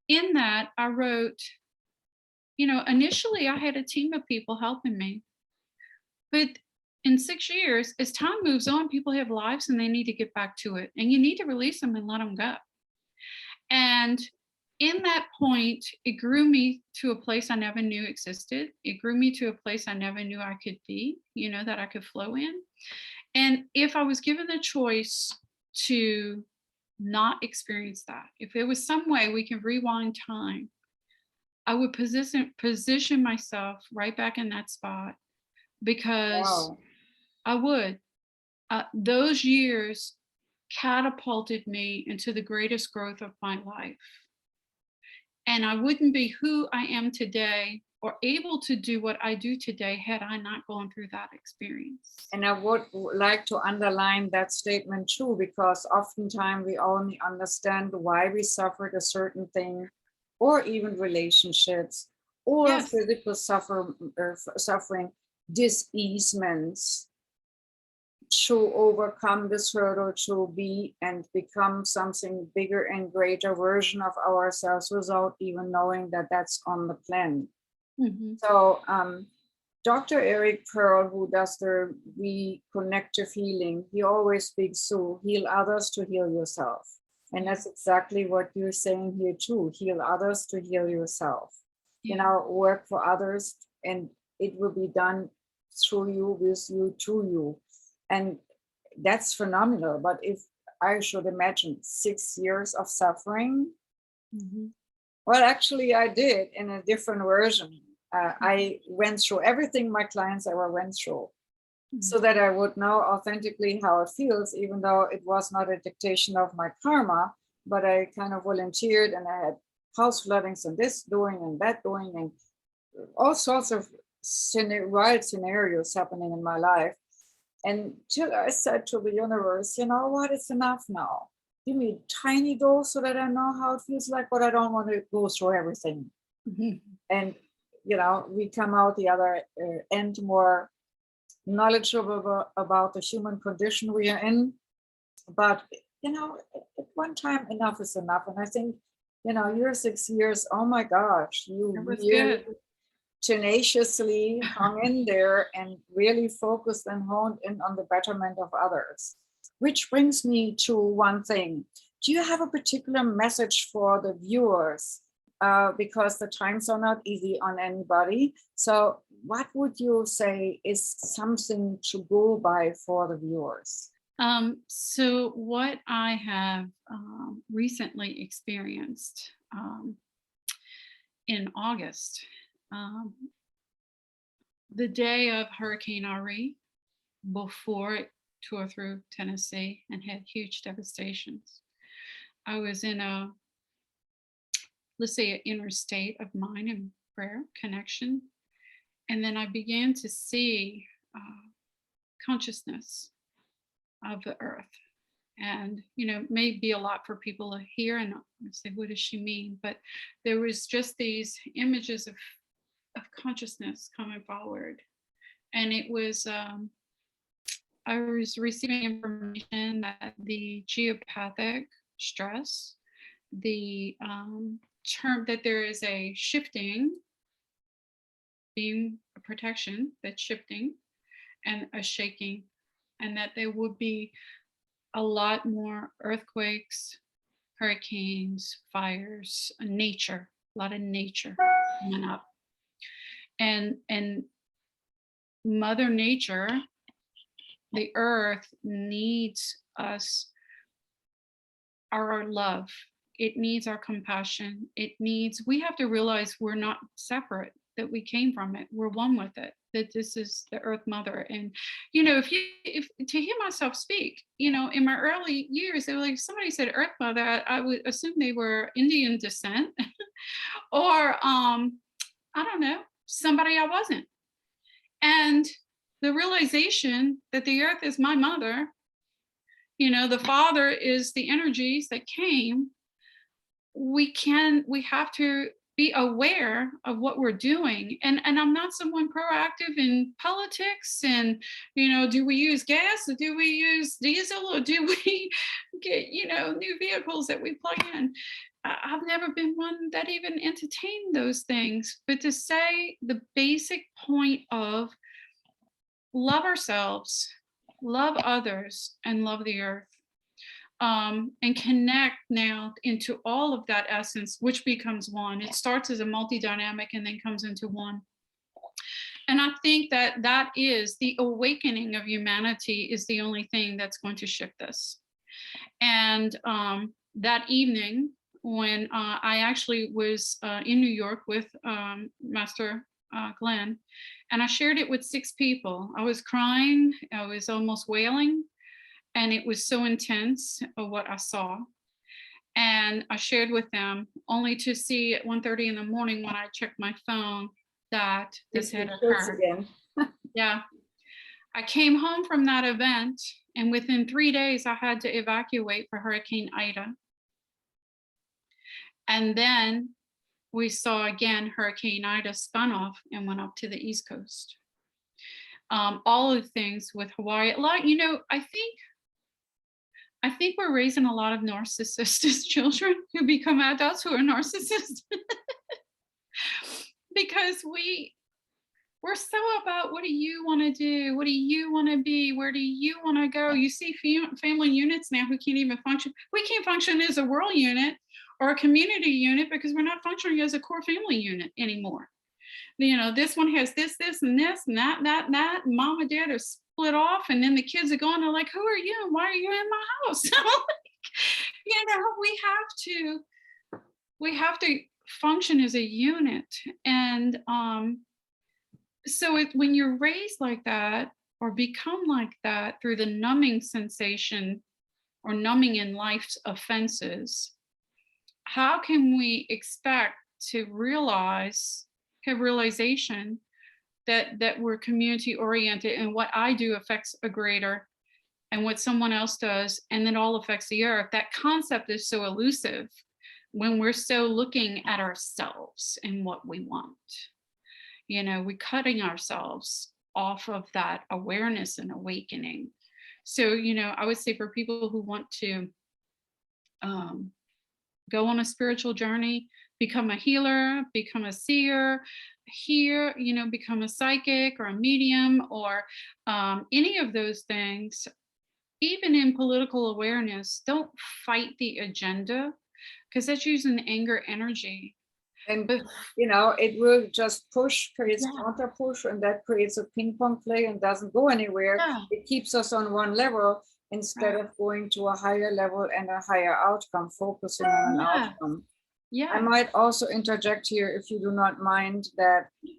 in that, I wrote, initially I had a team of people helping me. But in 6 years, as time moves on, people have lives and they need to get back to it. And you need to release them and let them go. And in that point, it grew me to a place I never knew existed. It grew me to a place I never knew I could be, that I could flow in. And if I was given the choice to not experience that, if there was some way we can rewind time, I would position myself right back in that spot, because Wow. I would. Those years catapulted me into the greatest growth of my life. And I wouldn't be who I am today or able to do what I do today had I not gone through that experience. And I would like to underline that statement too, because oftentimes we only understand why we suffered a certain thing, or even relationships, or Yes. physical suffering, diseasements, to overcome this hurdle, to be and become something bigger and greater version of ourselves without even knowing that that's on the plan. Mm-hmm. So Dr. Eric Pearl, who does the reconnective healing, he always speaks to heal others to heal yourself. And that's exactly what you're saying here too. Heal others to heal yourself. Yeah. Work for others, and it will be done through you, with you, to you. And that's phenomenal. But if I should imagine 6 years of suffering, Mm-hmm. well, actually I did in a different version. I went through everything my clients ever went through, so that I would know authentically how it feels, even though it was not a dictation of my karma, but I kind of volunteered, and I had house floodings and this doing and that doing, and all sorts of wild scenarios happening in my life. Until I said to the universe, you know what, it's enough now. Give me a tiny dose so that I know how it feels like, but I don't want to go through everything. Mm-hmm. And, we come out the other end more knowledgeable about the human condition we are in. But, at one time, enough is enough. And I think, your 6 years, oh my gosh, you It was really good. tenaciously hung in there and really focused and honed in on the betterment of others. Which brings me to one thing. Do you have a particular message for the viewers? Because the times are not easy on anybody. So what would you say is something to go by for the viewers? So what I have recently experienced in August, the day of Hurricane Ari, before it tore through Tennessee and had huge devastations, I was in let's say, an inner state of mind and prayer connection. And then I began to see consciousness of the earth. And, may be a lot for people to hear and say, what does she mean? But there was just these images of consciousness coming forward. And it was, I was receiving information that the geopathic stress, the term that there is a shifting, being a protection that's shifting, and a shaking, and that there would be a lot more earthquakes, hurricanes, fires, nature, a lot of nature coming up. And Mother Nature, the earth, needs us, our love. It needs our compassion. We have to realize we're not separate. that we came from it. We're one with it, that this is the Earth Mother. And, if to hear myself speak, in my early years, they were like, somebody said Earth Mother, I would assume they were Indian descent or, I don't know, somebody I wasn't. And the realization that the earth is my mother, the father is the energies that came. We have to be aware of what we're doing. And I'm not someone proactive in politics and, do we use gas or do we use diesel or do we get, new vehicles that we plug in? I've never been one that even entertained those things, but to say the basic point of love ourselves, love others, and love the earth. And connect now into all of that essence, which becomes one. It starts as a multi-dynamic and then comes into one. And I think that is the awakening of humanity is the only thing that's going to shift this. And that evening, when I actually was in New York with Master Glenn, and I shared it with 6 people. I was crying, I was almost wailing. And it was so intense of what I saw. And I shared with them only to see at 1:30 in the morning when I checked my phone that this had occurred. Yeah. I came home from that event and within 3 days I had to evacuate for Hurricane Ida. And then we saw again Hurricane Ida spun off and went up to the East Coast. All of the things with Hawaii, a lot, I think we're raising a lot of narcissistic children who become adults who are narcissists because we're so about what do you want to do? What do you want to be? Where do you want to go? You see family units now who can't even function. We can't function as a world unit or a community unit because we're not functioning as a core family unit anymore. This one has this, and this, and that. Mom and dad are split off, and then the kids are going, they're like, who are you? And why are you in my house? We have to function as a unit. And so when you're raised like that or become like that through the numbing sensation or numbing in life's offenses, how can we expect to have realization that we're community oriented and what I do affects a greater and what someone else does and then all affects the earth? That concept is so elusive when we're so looking at ourselves and what we want. We're cutting ourselves off of that awareness and awakening. So, I would say for people who want to go on a spiritual journey, become a healer, become a seer, become a psychic or a medium or any of those things, even in political awareness, don't fight the agenda because that's using anger energy. And, it will just creates counter push, and that creates a ping pong play and doesn't go anywhere. Yeah. It keeps us on one level instead of going to a higher level and a higher outcome, focusing on an outcome. Yeah. I might also interject here, if you do not mind,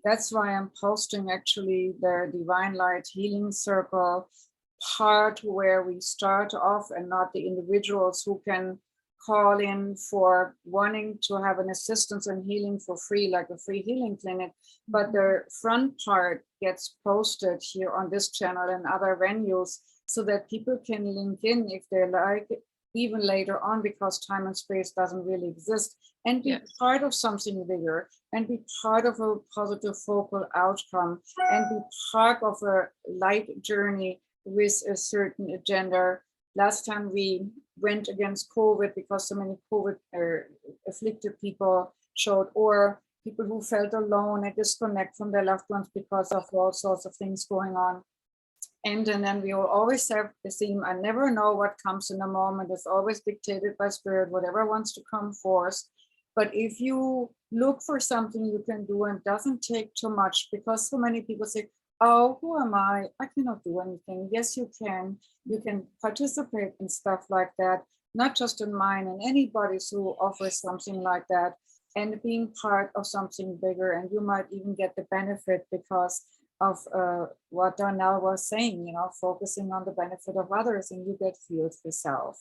that's why I'm posting actually the Divine Light Healing Circle part where we start off and not the individuals who can call in for wanting to have an assistance in healing for free, like a free healing clinic. But the front part gets posted here on this channel and other venues so that people can link in if they like, even later on, because time and space doesn't really exist, and be part of something bigger and be part of a positive focal outcome and be part of a light journey with a certain agenda. Last time we went against COVID because so many COVID afflicted people showed, or people who felt alone and disconnect from their loved ones because of all sorts of things going on. And then we will always have the theme, I never know what comes in a moment. It's always dictated by spirit, whatever wants to come forth. But if you look for something you can do and doesn't take too much, because so many people say, oh, who am I? I cannot do anything. Yes, you can. You can participate in stuff like that, not just in mine and anybody's who offers something like that. and being part of something bigger. And you might even get the benefit because of what Darnell was saying, you know, focusing on the benefit of others, and you get healed yourself.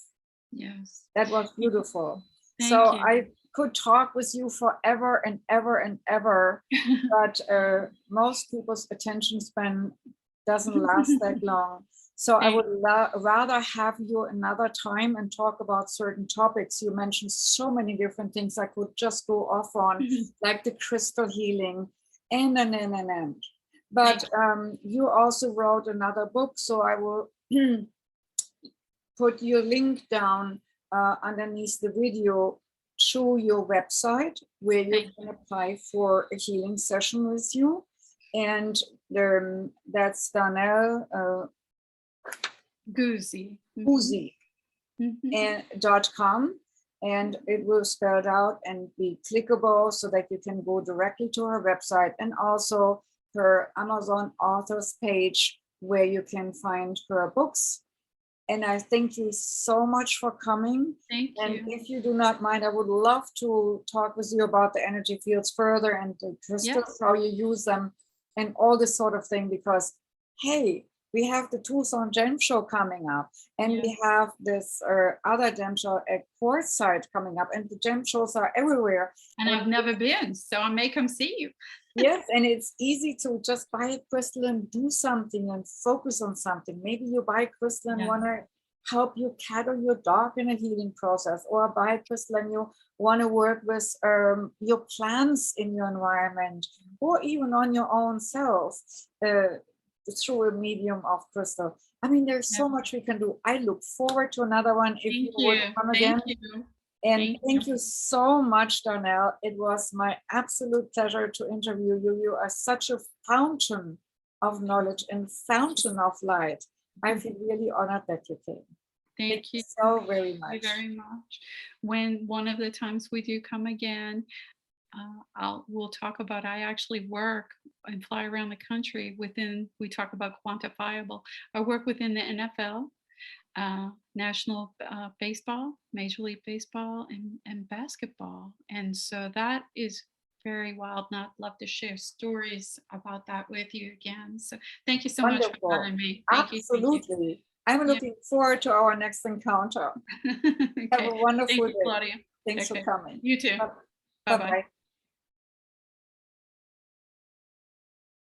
Yes. That was beautiful. Thank So you. I could talk with you forever and ever and ever, but most people's attention span doesn't last that long. So I would rather have you another time and talk about certain topics. You mentioned so many different things I could just go off on, like the crystal healing and. But you also wrote another book, so I will put your link down underneath the video to your website where you can apply for a healing session with you. And that's Darnell Gouzy. Gouzy and .com, and it will spell it out and be clickable so that you can go directly to her website, and also her Amazon authors page where you can find her books. And I thank you so much for coming. Thank you. And if you do not mind, I would love to talk with you about the energy fields further and the crystals, how you use them and all this sort of thing, because, hey, we have the Tucson Gem Show coming up, and we have this other gem show at Quartzsite coming up, and the gem shows are everywhere. And I've never been, so I may come see you. Yes, and it's easy to just buy a crystal and do something and focus on something. Maybe you buy a crystal and want to help you cattle your dog in a healing process, or buy a crystal and you want to work with your plants in your environment, or even on your own self through a medium of crystal. I mean, there's so much we can do. I look forward to another one if you would come again. And thank you so much, Darnell. It was my absolute pleasure to interview you. You are such a fountain of knowledge and fountain of light. I feel really honored that you came. Thank you so very much. Thank you very much. When one of the times we do come again, we'll talk about, I actually work and fly around the country within, we talk about quantifiable. I work within the NFL, National Baseball, Major League Baseball, and basketball. And so that is very wild. And I'd love to share stories about that with you again. So thank you so much for having me. Absolutely. I'm looking forward to our next encounter. Okay. Have a wonderful day. Claudia. Thanks for coming. You too. Bye-bye.